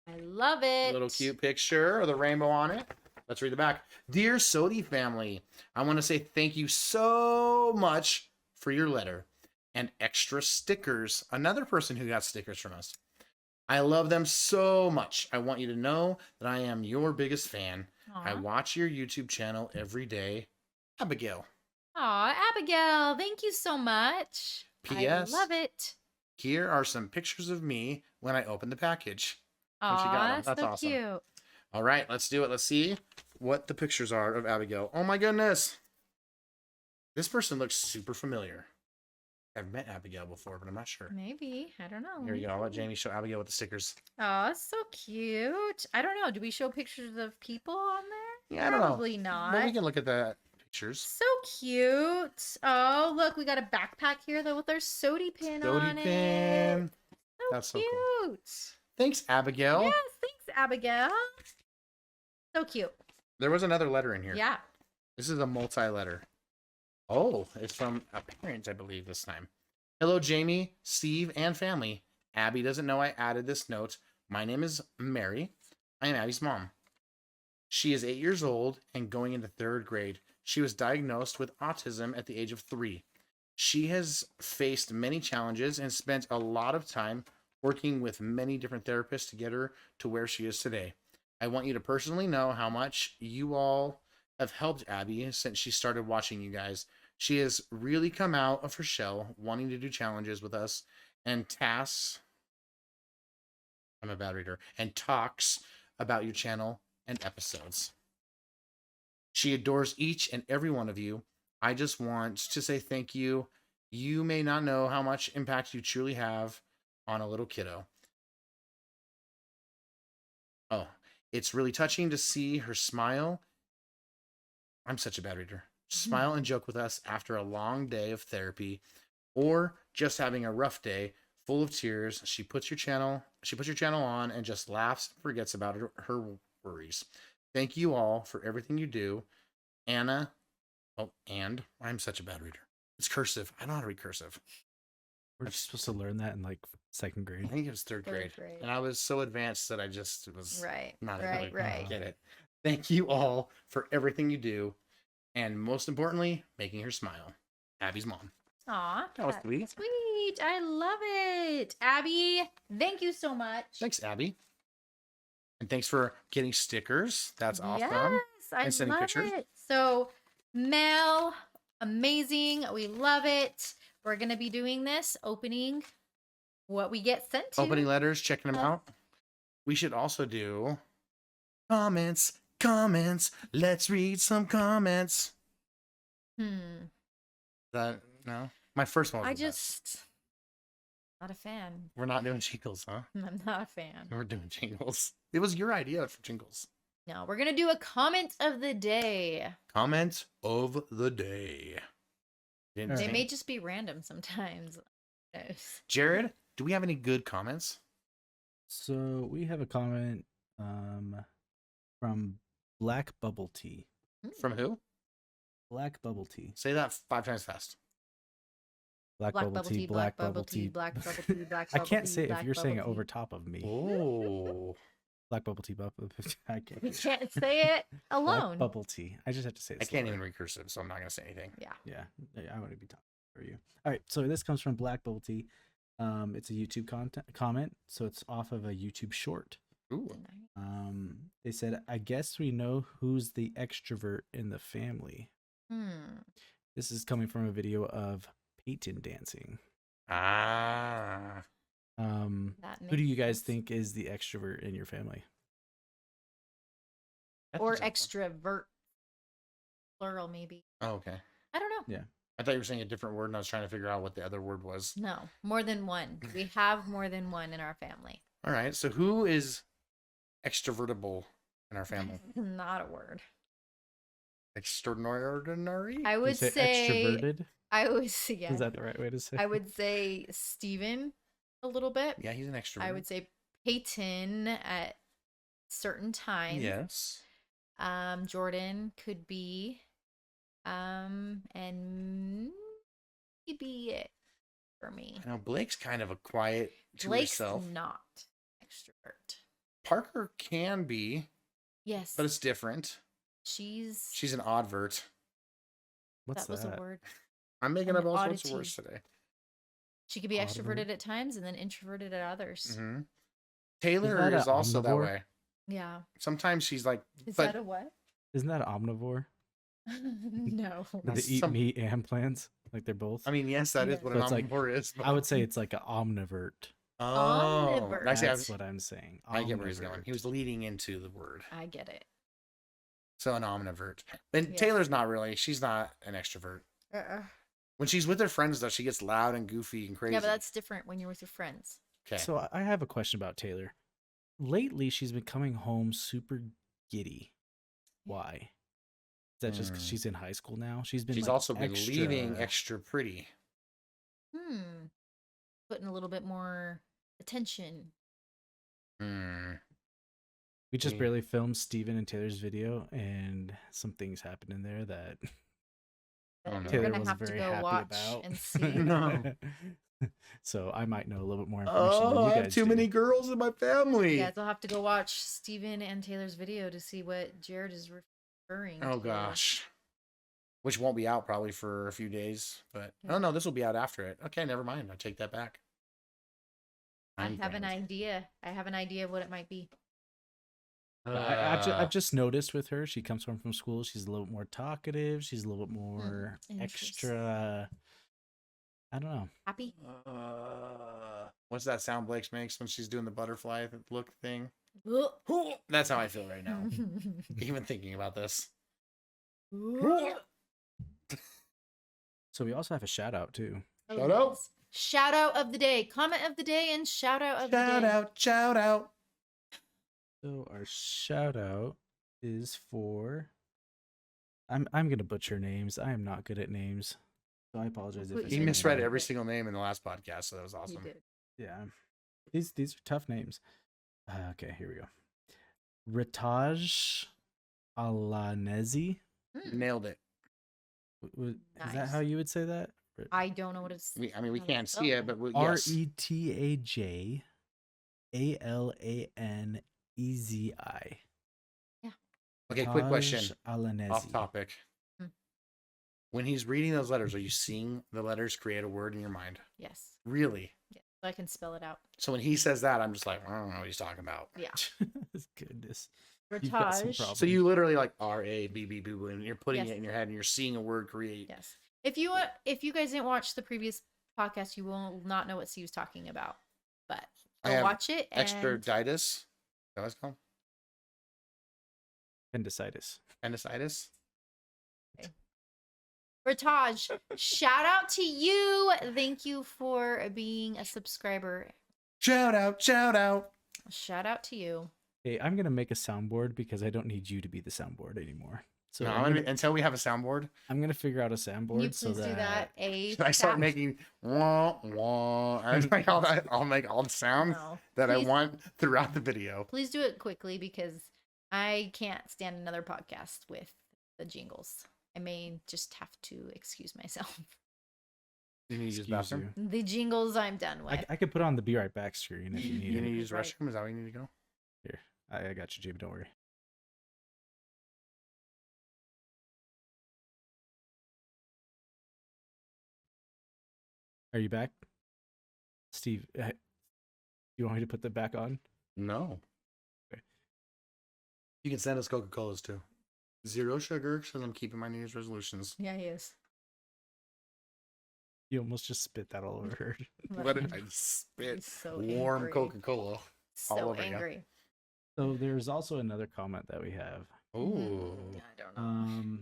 I love it. A little cute picture of the rainbow on it. Let's read the back. Dear SOTY family, I want to say thank you so much for your letter and extra stickers. Another person who got stickers from us. I love them so much. I want you to know that I am your biggest fan. Aww. I watch your YouTube channel every day. Abigail. Aw, Abigail, thank you so much. P.S. I love it. Here are some pictures of me when I open the package. Aw, That's so awesome. cute. All right, let's do it. Let's see what the pictures are of Abigail. Oh my goodness. This person looks super familiar. I've met Abigail before, but I'm not sure. Maybe. I don't know. Here you go. I'll let Jamie show Abigail with the stickers. Oh, so cute. I don't know. Do we show pictures of people on there? Yeah, I don't know. Probably not. But we can look at the pictures. So cute. Oh, look, we got a backpack here though with our SOTY pin on SOTY pin. it. So That's so cute. cool. Thanks, Abigail. Yes, thanks, Abigail. So cute. There was another letter in here. Yeah. This is a multi-letter. Oh, it's from a parent, I believe, this time. Hello, Jamie, Steve, and family. Abby doesn't know I added this note. My name is Mary. I am Abby's mom. She is 8 years old and going into 3rd grade. She was diagnosed with autism at the age of 3. She has faced many challenges and spent a lot of time working with many different therapists to get her to where she is today. I want you to personally know how much you all have helped Abby since she started watching you guys. She has really come out of her shell, wanting to do challenges with us and tasks. I'm a bad reader. And talks about your channel and episodes. She adores each and every one of you. I just want to say thank you. You may not know how much impact you truly have on a little kiddo. Oh, it's really touching to see her smile. I'm such a bad reader. Smile and joke with us after a long day of therapy or just having a rough day full of tears. She puts your channel on and just laughs and forgets about her worries. Thank you all for everything you do. Anna. Oh, and I'm such a bad reader. It's cursive. I don't know how to read cursive. We're supposed to learn that in like second I grade. think it was third grade. And I was so advanced that I just was Right. not Right. able to Right. get it. Thank you all for everything you do. And most importantly, making her smile. Abby's mom. Aw, That was that's sweet. sweet. I love it. Abby, thank you so much. Thanks, Abby. And thanks for getting stickers. That's awesome. Yes, I And sending love pictures. it. So, Mel, amazing. We love it. We're going to be doing this, opening what we get sent to. Opening letters, checking them out. We should also do comments. Let's read some comments. That no? My first one was I the best. just not a fan. We're not doing jingles, huh? I'm not a fan. We're doing jingles. It was your idea for jingles. No, we're going to do a comment of the day. Comment of the day. Didn't They say. may just be random sometimes. Who knows? Jared, do we have any good comments? So we have a comment from Black Bubble Tea. From who? Black Bubble Tea. Say that 5 times fast. Black Bubble Tea. black bubble tea, black bubble tea, black I bubble can't tea, say it if black you're saying it bubble over tea. top of me. Oh. Black Bubble Tea. I can't. You can't say it Black alone. Bubble Tea. I just have to say it I can't slower. even recursive, so I'm not going to say anything. Yeah. Yeah, I want to be talking for you. All right, so this comes from Black Bubble Tea. It's a YouTube comment, so it's off of a YouTube short. Ooh. They said, "I guess we know who's the extrovert in the family." This is coming from a video of Peyton dancing. Ah. Who do you guys think is the extrovert in your family? Or extrovert, plural maybe. Oh, okay. I don't know. Yeah. I thought you were saying a different word, and I was trying to figure out what the other word was. No, more than one. We have more than one in our family. All right. So who is extrovertible in our family? Not a word. Extraordinary? I You would say say extroverted. I would say yeah. Is that the right way to say? I would say Steven a little bit. Yeah, he's an extrovert. I would say Peyton at certain times. Yes. Jordan could be. And maybe it for me. I know Blake's kind of a quiet to Blake's herself. not extrovert. Parker can be, Yes. but it's different. She's an oddvert. What's that was a word. I'm making An up all sorts of oddity. words today. She could be Oddvert. extroverted at times and then introverted at others. Mm-hmm. Taylor that is a also that omnivore? way. Yeah. Sometimes she's like, Is but that a what? Isn't that an omnivore? No. They That's eat some- meat and plants, like they're both. I mean, yes, that is Yeah. what So an it's like- omnivore is. But... I would say it's like an omnivert. Oh, Omnivore. actually, That's what I'm saying. I get where he's going. Omnivert. He was leading into the word. I get it. So an omnivert. And Yes. Taylor's not really. She's not an extrovert. When she's with her friends, though, she gets loud and goofy and crazy. Yeah, but that's different when you're with your friends. okay. So I have a question about Taylor. Lately, she's been coming home super giddy. Why? Is that just because she's in high school now? She's been. She's like, also been extra... leaving extra pretty. Putting a little bit more attention. We just Mm. barely filmed Steven and Taylor's video, and some things happened in there that Oh, no. We're Taylor gonna was have to very go happy watch about. and see. No. So I might know a little bit more information than Oh, you I guys have too do. many girls in my family. You guys will have to go watch Steven and Taylor's video to see what Jared is referring to. Oh gosh. Which won't be out probably for a few days, but Yeah. oh no, this will be out after it. Okay, never mind. I take that back. I I'm have an fine. idea. I have an idea of what it might be. I've just noticed with her, she comes from school. She's a little bit more talkative. She's a little bit more Interesting. extra. I don't know. Happy? What's that sound Blake makes when she's doing the butterfly look thing? Ugh. That's how I feel right now. Even thinking about this. So we also have a shout out too. Oh, Shout out. yes. Shout out of the day, comment of the day, and shout out of the day. Shout out. So our shout out is for. I'm gonna butcher names. I am not good at names, so I apologize if I He say He them misread wrong. every single name in the last podcast, so that was You awesome. did. Yeah, these are tough names. Okay, here we go. Ritaj Alanezi. Nailed it. Is that Nice. how you would say that? I don't know what it's. We how can't it's see it, spelled. but yes. Retajalaneezi. Okay, quick question. Alanezi. Off topic. Hmm. When he's reading those letters, are you seeing the letters create a word in your mind? Yes. Really? Yeah. So I can spell it out. So when he says that, I'm just like, I don't know what he's talking about. Yeah. Goodness. You've got some Ritaj. problems. So you literally like R-A-B-B-B-B, and you're putting Yes. it in your head, and you're seeing a word create. Yes. If you guys didn't watch the previous podcast, you will not know what Steve was talking about. But I go have watch it. And Extraditis. Is that what it's called? Appendicitis. Appendicitis? Ritaj, shout out to you. Thank you for being a subscriber. Shout out, shout out. Shout out to you. Hey, I'm gonna make a soundboard because I don't need you to be the soundboard anymore. So No, I'm until we have a soundboard, gonna figure out a Can you soundboard please so do that that? should I start making wah, wah, and like all that, I'll make all the sounds No. that I Please- want throughout the video. Please do it quickly because I can't stand another podcast with the jingles. I may just have to excuse myself. You need to use excuse bathroom? you. The jingles I'm done with. I could put on the be right back screen if you need You need it. to use Right. restroom? Is that where you need to go? Here, I got you, Jim. Don't worry. Are you back, Steve? You want me to put them back on? No. Okay. You can send us Coca-Colas too. 0 sugar, because I'm keeping my New Year's resolutions. Yeah, he is. You almost just spit that all over her. What did I spit? He's so Warm angry. Coca-Cola. all So over ya. angry. So there's also another comment that we have. Ooh. I don't know.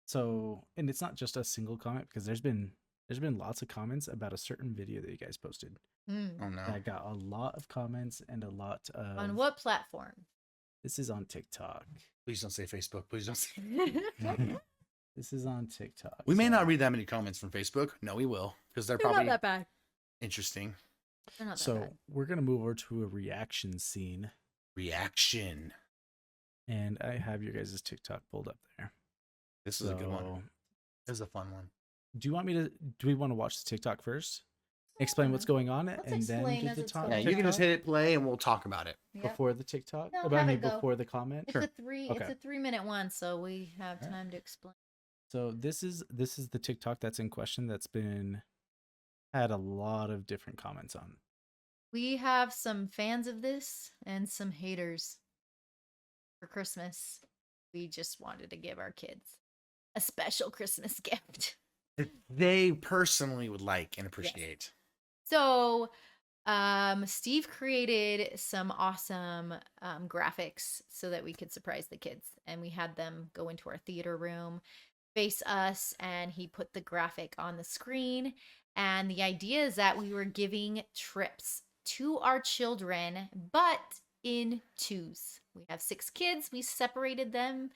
So and it's not just a single comment because there's been lots of comments about a certain video that you guys posted. Oh no. That got a lot of comments and a lot of On what platform? This is on TikTok. Please don't say Facebook. Please don't say. This is on TikTok. We may so not read that many comments from Facebook. No, we will, because they're They're probably not that bad. interesting. They're not that So bad. we're gonna move over to a reaction scene, Reaction. and I have your guys' TikTok pulled up there. This is a good one. So, This is a fun one. Do you want me to? Do we want to watch the TikTok first? Explain what's going on, Let's and then explain do as the it's talk. going Yeah, you can just hit it play and we'll talk about it. Yep. before the TikTok. No, But I have mean, it go. before the comment. It's Sure. a three. Okay. It's a 3-minute one, so we have Alright. time to explain. So this is the TikTok that's in question that's been had a lot of different comments on. We have some fans of this and some haters. For Christmas, we just wanted to give our kids a special Christmas gift. That they personally would like and appreciate. So, Steve created some awesome graphics so that we could surprise the kids, and we had them go into our theater room, face us, and he put the graphic on the screen. And the idea is that we were giving trips to our children, but in twos. We have 6 kids. We separated them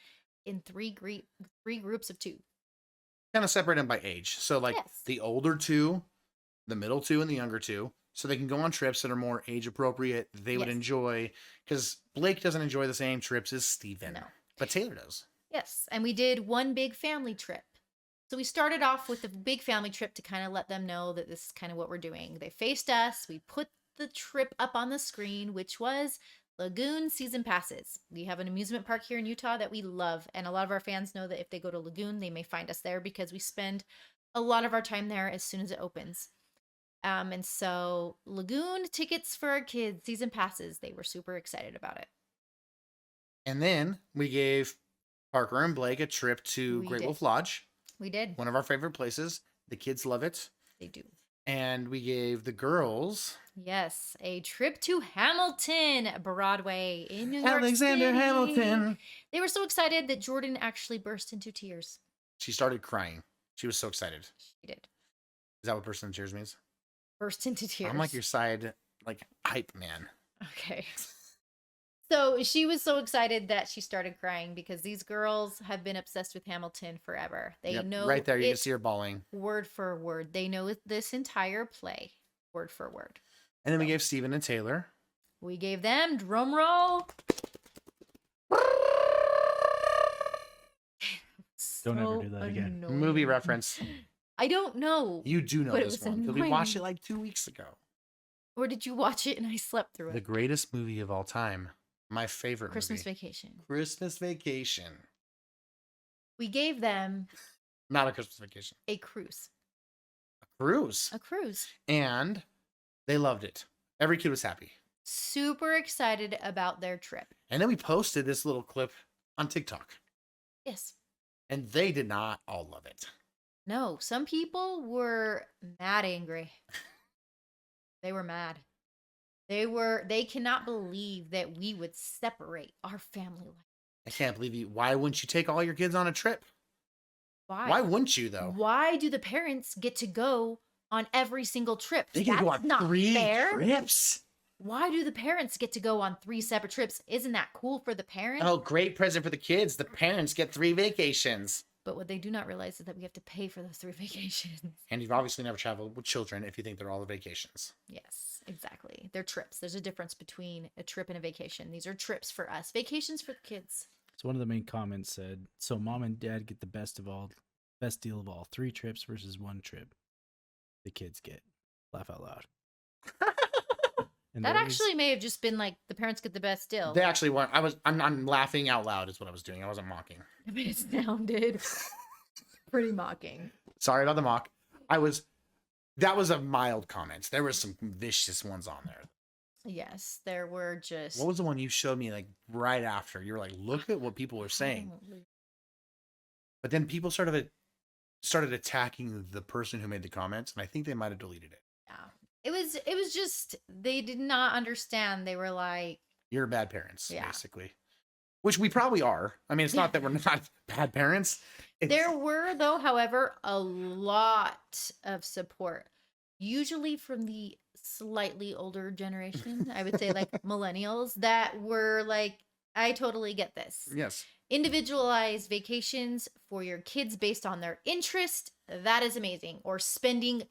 in three groups of 2. Kind of separate them by age. So like Yes. the older 2, the middle 2, and the younger 2. So they can go on trips that are more age appropriate. They would Yes. enjoy, because Blake doesn't enjoy the same trips as Steven. No. But Taylor does. Yes, and we did one big family trip. So we started off with the big family trip to kind of let them know that this is kind of what we're doing. They faced us. We put the trip up on the screen, which was Lagoon season passes. We have an amusement park here in Utah that we love, and a lot of our fans know that if they go to Lagoon, they may find us there because we spend a lot of our time there as soon as it opens. And so Lagoon tickets for our kids, season passes, they were super excited about it. And then we gave Parker and Blake a trip to We Great did. Wolf Lodge, We did. one of our favorite places. The kids love it. They do. And we gave the girls Yes, a trip to Hamilton, Broadway in New York Alexander City. Hamilton. They were so excited that Jordan actually burst into tears. She started crying. She was so excited. She did. Is that what burst into tears means? Burst into tears. I'm like your side, like hype man. Okay. So she was so excited that she started crying because these girls have been obsessed with Hamilton forever. They Yep, know right there. You can it see her bawling. word for word. They know this entire play word for word. And then we gave Steven and Taylor. We gave them drum roll. Don't ever do that again. Movie reference. I don't know. You do know But it this was one because we watched it annoying. like 2 weeks ago. Or did you watch it and I slept through The it? greatest movie of all time. My favorite Christmas movie. Vacation. Christmas Vacation. We gave them Not a Christmas Vacation. a cruise. Cruise. A cruise. And they loved it. Every kid was happy. Super excited about their trip. And then we posted this little clip on TikTok. Yes. And they did not all love it. No, some people were mad angry. They were mad. They cannot believe that we would separate our family life. I can't believe you. Why wouldn't you take all your kids on a trip? Why? Why wouldn't you, though? Why do the parents get to go on every single trip? They can go That's on not 3 fair. trips. Why do the parents get to go on 3 separate trips? Isn't that cool for the parents? Oh, great present for the kids. The parents get 3 vacations. But what they do not realize is that we have to pay for those 3 vacations. And you've obviously never traveled with children if you think they're all the vacations. Yes, exactly. They're trips. There's a difference between a trip and a vacation. These are trips for us. Vacations for the kids. So one of the main comments said, "So mom and dad get the best deal of all 3 trips versus 1 trip. The kids get." Laugh out loud. And That there was- actually may have just been like the parents get the best deal. They actually weren't. I'm laughing out loud is what I was doing. I wasn't mocking. I mean, it sounded pretty mocking. Sorry about the mock. That was a mild comment. There were some vicious ones on there. Yes, there were just. What was the one you showed me like right after? You were like, look at what people were saying. But then people started attacking the person who made the comments, and I think they might have deleted it. Yeah. It was just they did not understand. They were like, You're bad parents, Yeah. basically. Which we probably are. I mean, it's not that we're not bad parents. there were though, however, a lot of support. Usually from the slightly older generation, I would say like millennials that were like, I totally get this. Yes. Individualized vacations for your kids based on their interest. That is amazing. Or spending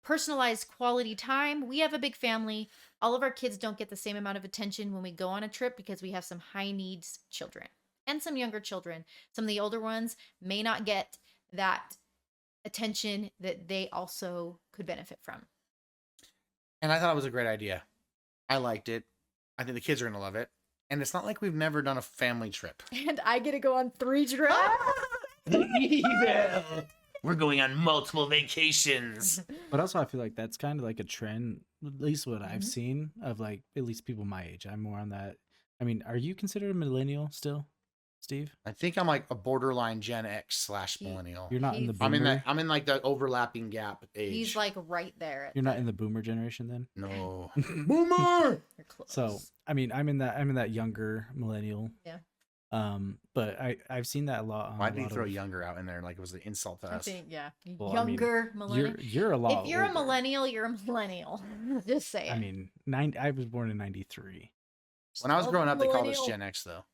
personalized quality time. We have a big family. All of our kids don't get the same amount of attention when we go on a trip because we have some high needs children and some younger children. Some of the older ones may not get that attention that they also could benefit from. And I thought it was a great idea. I liked it. I think the kids are going to love it. And it's not like we've never done a family trip. And I get to go on 3 trips. We're going on multiple vacations. But also, I feel like that's kind of like a trend, at least what I've Mhm. seen of like at least people my age. I'm more on that. I mean, are you considered a millennial still, Steve? I think I'm like a borderline Gen X / millennial. You're not in the He's- boomer. I'm in like the overlapping gap age. He's like right there. At You're not in the boomer generation then. no boomer. You're close. So I mean, I'm in that younger millennial. Yeah. But I've seen that a lot. On Why a did you lot throw of- younger out in there like it was an insult to I us? think, yeah. Well, I mean, Younger millennial. You're a lot. If you're a older. millennial, you're a millennial. Just say it. I mean, I was born in '93. When I was Still growing up, they called us millennial. Gen X though.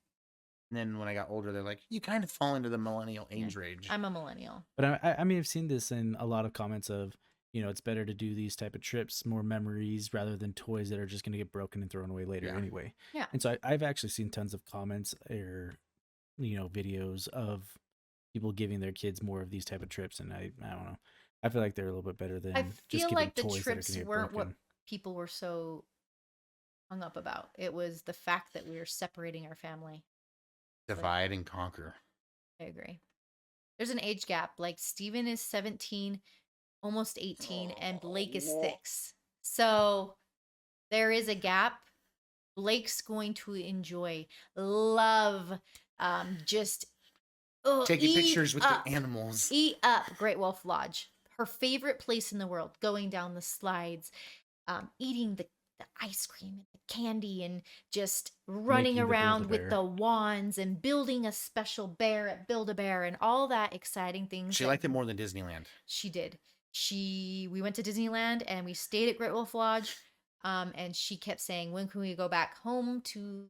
And then when I got older, they're like, you kind of fall into the millennial age range. I'm a millennial. But I mean, I've seen this in a lot of comments of, it's better to do these type of trips, more memories rather than toys that are just going to get broken and thrown away later Yeah. anyway. Yeah. And so I've actually seen tons of comments or, videos of people giving their kids more of these type of trips. And I don't know. I feel like they're a little bit better than I just feel giving like the toys that are trips gonna get weren't what broken. people were so hung up about. It was the fact that we were separating our family. Divide and conquer. I agree. There's an age gap. Like Steven is 17, almost 18, and Blake is 6. So there is a gap. Blake's going to enjoy, love, just Taking eat pictures with up, the animals. eat up Great Wolf Lodge. Her favorite place in the world, going down the slides, eating the ice cream and the candy, and just running Making the around with Build-A-Bear. the wands and building a special bear at Build-A-Bear and all that exciting things. She that liked it more than Disneyland. She did. We went to Disneyland and we stayed at Great Wolf Lodge. And she kept saying, when can we go back home to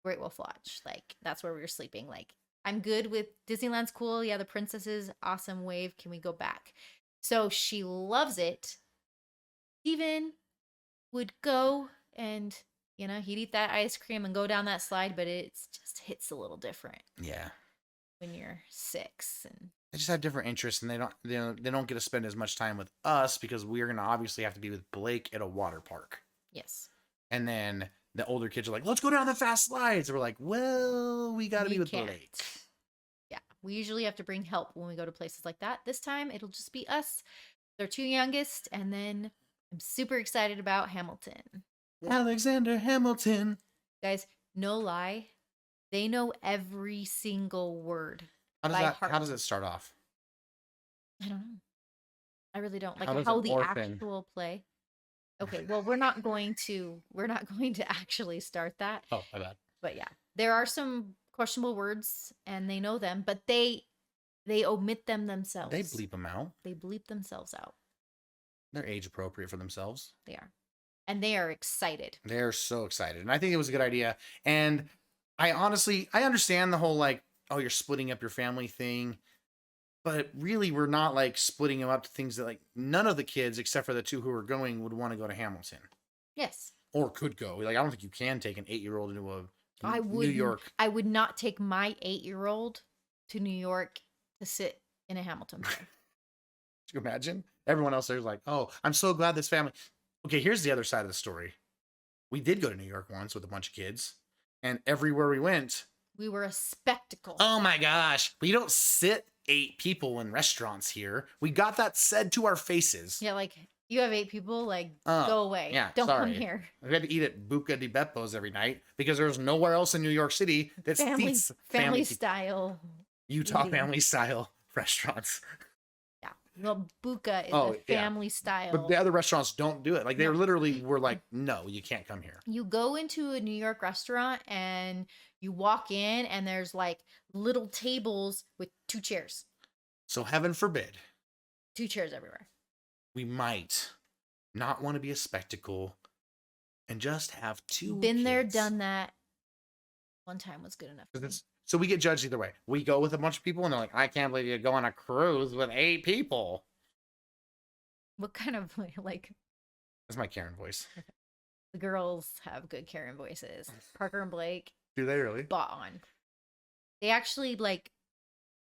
Great Wolf Lodge? Like, that's where we were sleeping. Like, I'm good with Disneyland's cool. Yeah, the princesses, awesome wave. Can we go back? So she loves it. Steven would go and, he'd eat that ice cream and go down that slide, but it just hits a little different Yeah. when you're 6. And They just have different interests, and they don't get to spend as much time with us because we're gonna obviously have to be with Blake at a water park. yes. And then the older kids are like, "Let's go down the fast slides." And we're like, "Well, we got to be with can't. Blake." Yeah, we usually have to bring help when we go to places like that. This time, it'll just be us, their 2 youngest, and then I'm super excited about Hamilton. Alexander Hamilton. Guys, no lie, they know every single word. How does by that? heart. How does it start off? I don't know. I really don't. How Like does how an the orphan- actual play. Okay, well, we're not going to actually start that. Oh, my bad. But yeah, there are some questionable words and they know them, but they omit them themselves. They bleep them out. They bleep themselves out. They're age appropriate for themselves. They are. And they are excited. They're so excited, and I think it was a good idea. And I understand the whole like, oh, you're splitting up your family thing, but really, we're not like splitting them up to things that like none of the kids, except for the 2 who are going, would want to go to Hamilton Yes. or could go. Like, I don't think you can take an 8-year-old into a I New would York. I would not take my 8-year-old to New York to sit in a Hamilton play. Could you imagine? Everyone else there's like, oh, I'm so glad this family. Okay, here's the other side of the story. We did go to New York once with a bunch of kids, and everywhere we went, We were a spectacle. oh my gosh, we don't sit 8 people in restaurants here. We got that said to our faces. Yeah, like you have 8 people, like Oh, go away. yeah, Don't come sorry. here. We had to eat at Buca di Beppo's every night because there's nowhere else in New York City that Family seats family style. Utah eating. family style restaurants. Yeah. Well, Buca is Oh, a yeah. family style. But the other restaurants don't do it. Like they No. literally were like, no, you can't come here. You go into a New York restaurant and you walk in and there's like little tables with 2 chairs. So heaven forbid, 2 chairs everywhere. we might not want to be a spectacle and just have 2 Been there, kids. done that. One time was good enough. 'Cause for me. it's- So we get judged either way. We go with a bunch of people and they're like, I can't believe you go on a cruise with 8 people. What kind of like That's my Karen voice. the girls have good Karen voices. Parker and Blake, Do they really? spot on. They actually like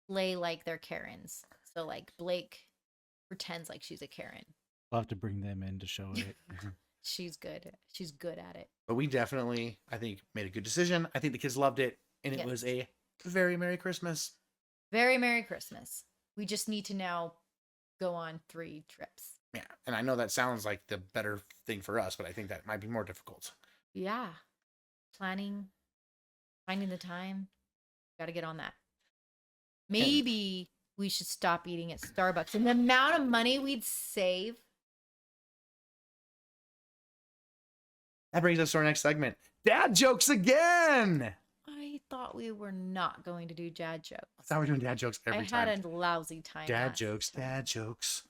play like they're Karens. So like Blake pretends like she's a Karen. We'll have to bring them in to show it. She's good. She's good at it. But we definitely, I think, made a good decision. I think the kids loved it. And it Yes. was a very Merry Christmas. Very Merry Christmas. We just need to now go on 3 trips. Yeah. And I know that sounds like the better thing for us, but I think that might be more difficult. Yeah. Planning, finding the time. Got to get on that. Maybe we should stop eating at Starbucks. And the amount of money we'd save. That brings us to our next segment. Dad jokes again. I thought we were not going to do dad jokes. I thought we were doing dad jokes every I time. had a lousy time. Dad last jokes, time. dad jokes.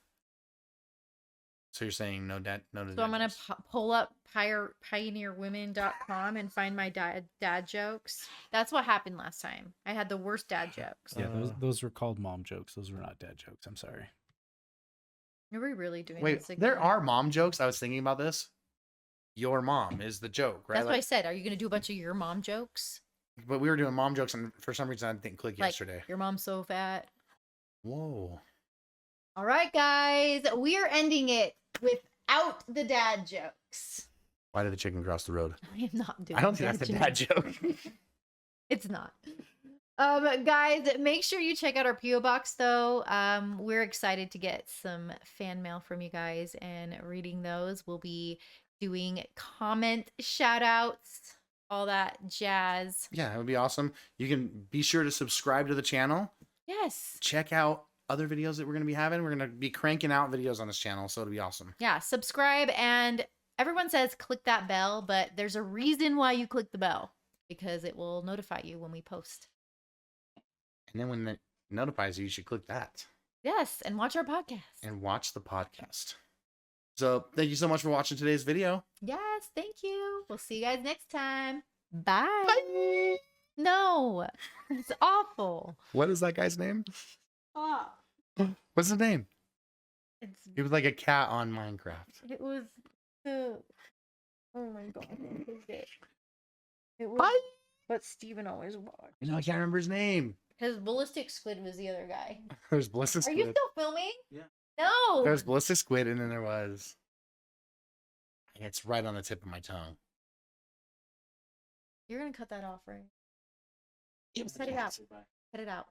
So you're saying no dad, no to So dad I'm going jokes. to pull up pioneerwomen.com and find my dad jokes. That's what happened last time. I had the worst dad jokes. Yeah, Uh, those were called mom jokes. Those were not dad jokes. I'm sorry. Are we really doing Wait, this again? there are mom jokes. I was thinking about this. Your mom is the joke, right? That's what I Like, said. Are you going to do a bunch of your mom jokes? but we were doing mom jokes, and for some reason I didn't click Like, yesterday. your mom's so fat. Whoa. All right, guys. We are ending it without the dad jokes. Why did the chicken cross the road? I am not doing I don't think that's a dad joke. It's not. Guys, make sure you check out our PO box though. We're excited to get some fan mail from you guys and reading those. We'll be doing comment shout outs all that jazz. Yeah, it would be awesome. You can be sure to subscribe to the channel. Yes. Check out other videos that we're going to be having. We're going to be cranking out videos on this channel, so it'll be awesome. Yeah, subscribe. And everyone says click that bell, but there's a reason why you click the bell, because it will notify you when we post. And then when it notifies you, you should click that. Yes, and watch our podcast. And watch the podcast. So thank you so much for watching today's video. Yes, thank you. We'll see you guys next time. Bye. Bye. No, it's awful. What is that guy's name? Stop. What's his name? It's, He was like a cat on Minecraft. it was the, oh my god. What is it? It was Bye. what Steven always watched. You know, I can't remember his name. His ballistic squid was the other guy. There's Ballistic Are Squid. you still filming? Yeah. No. There's Ballistic Squid, and then there was. It's right on the tip of my tongue. You're gonna cut that off, right? It was Cut it out. Cut it out.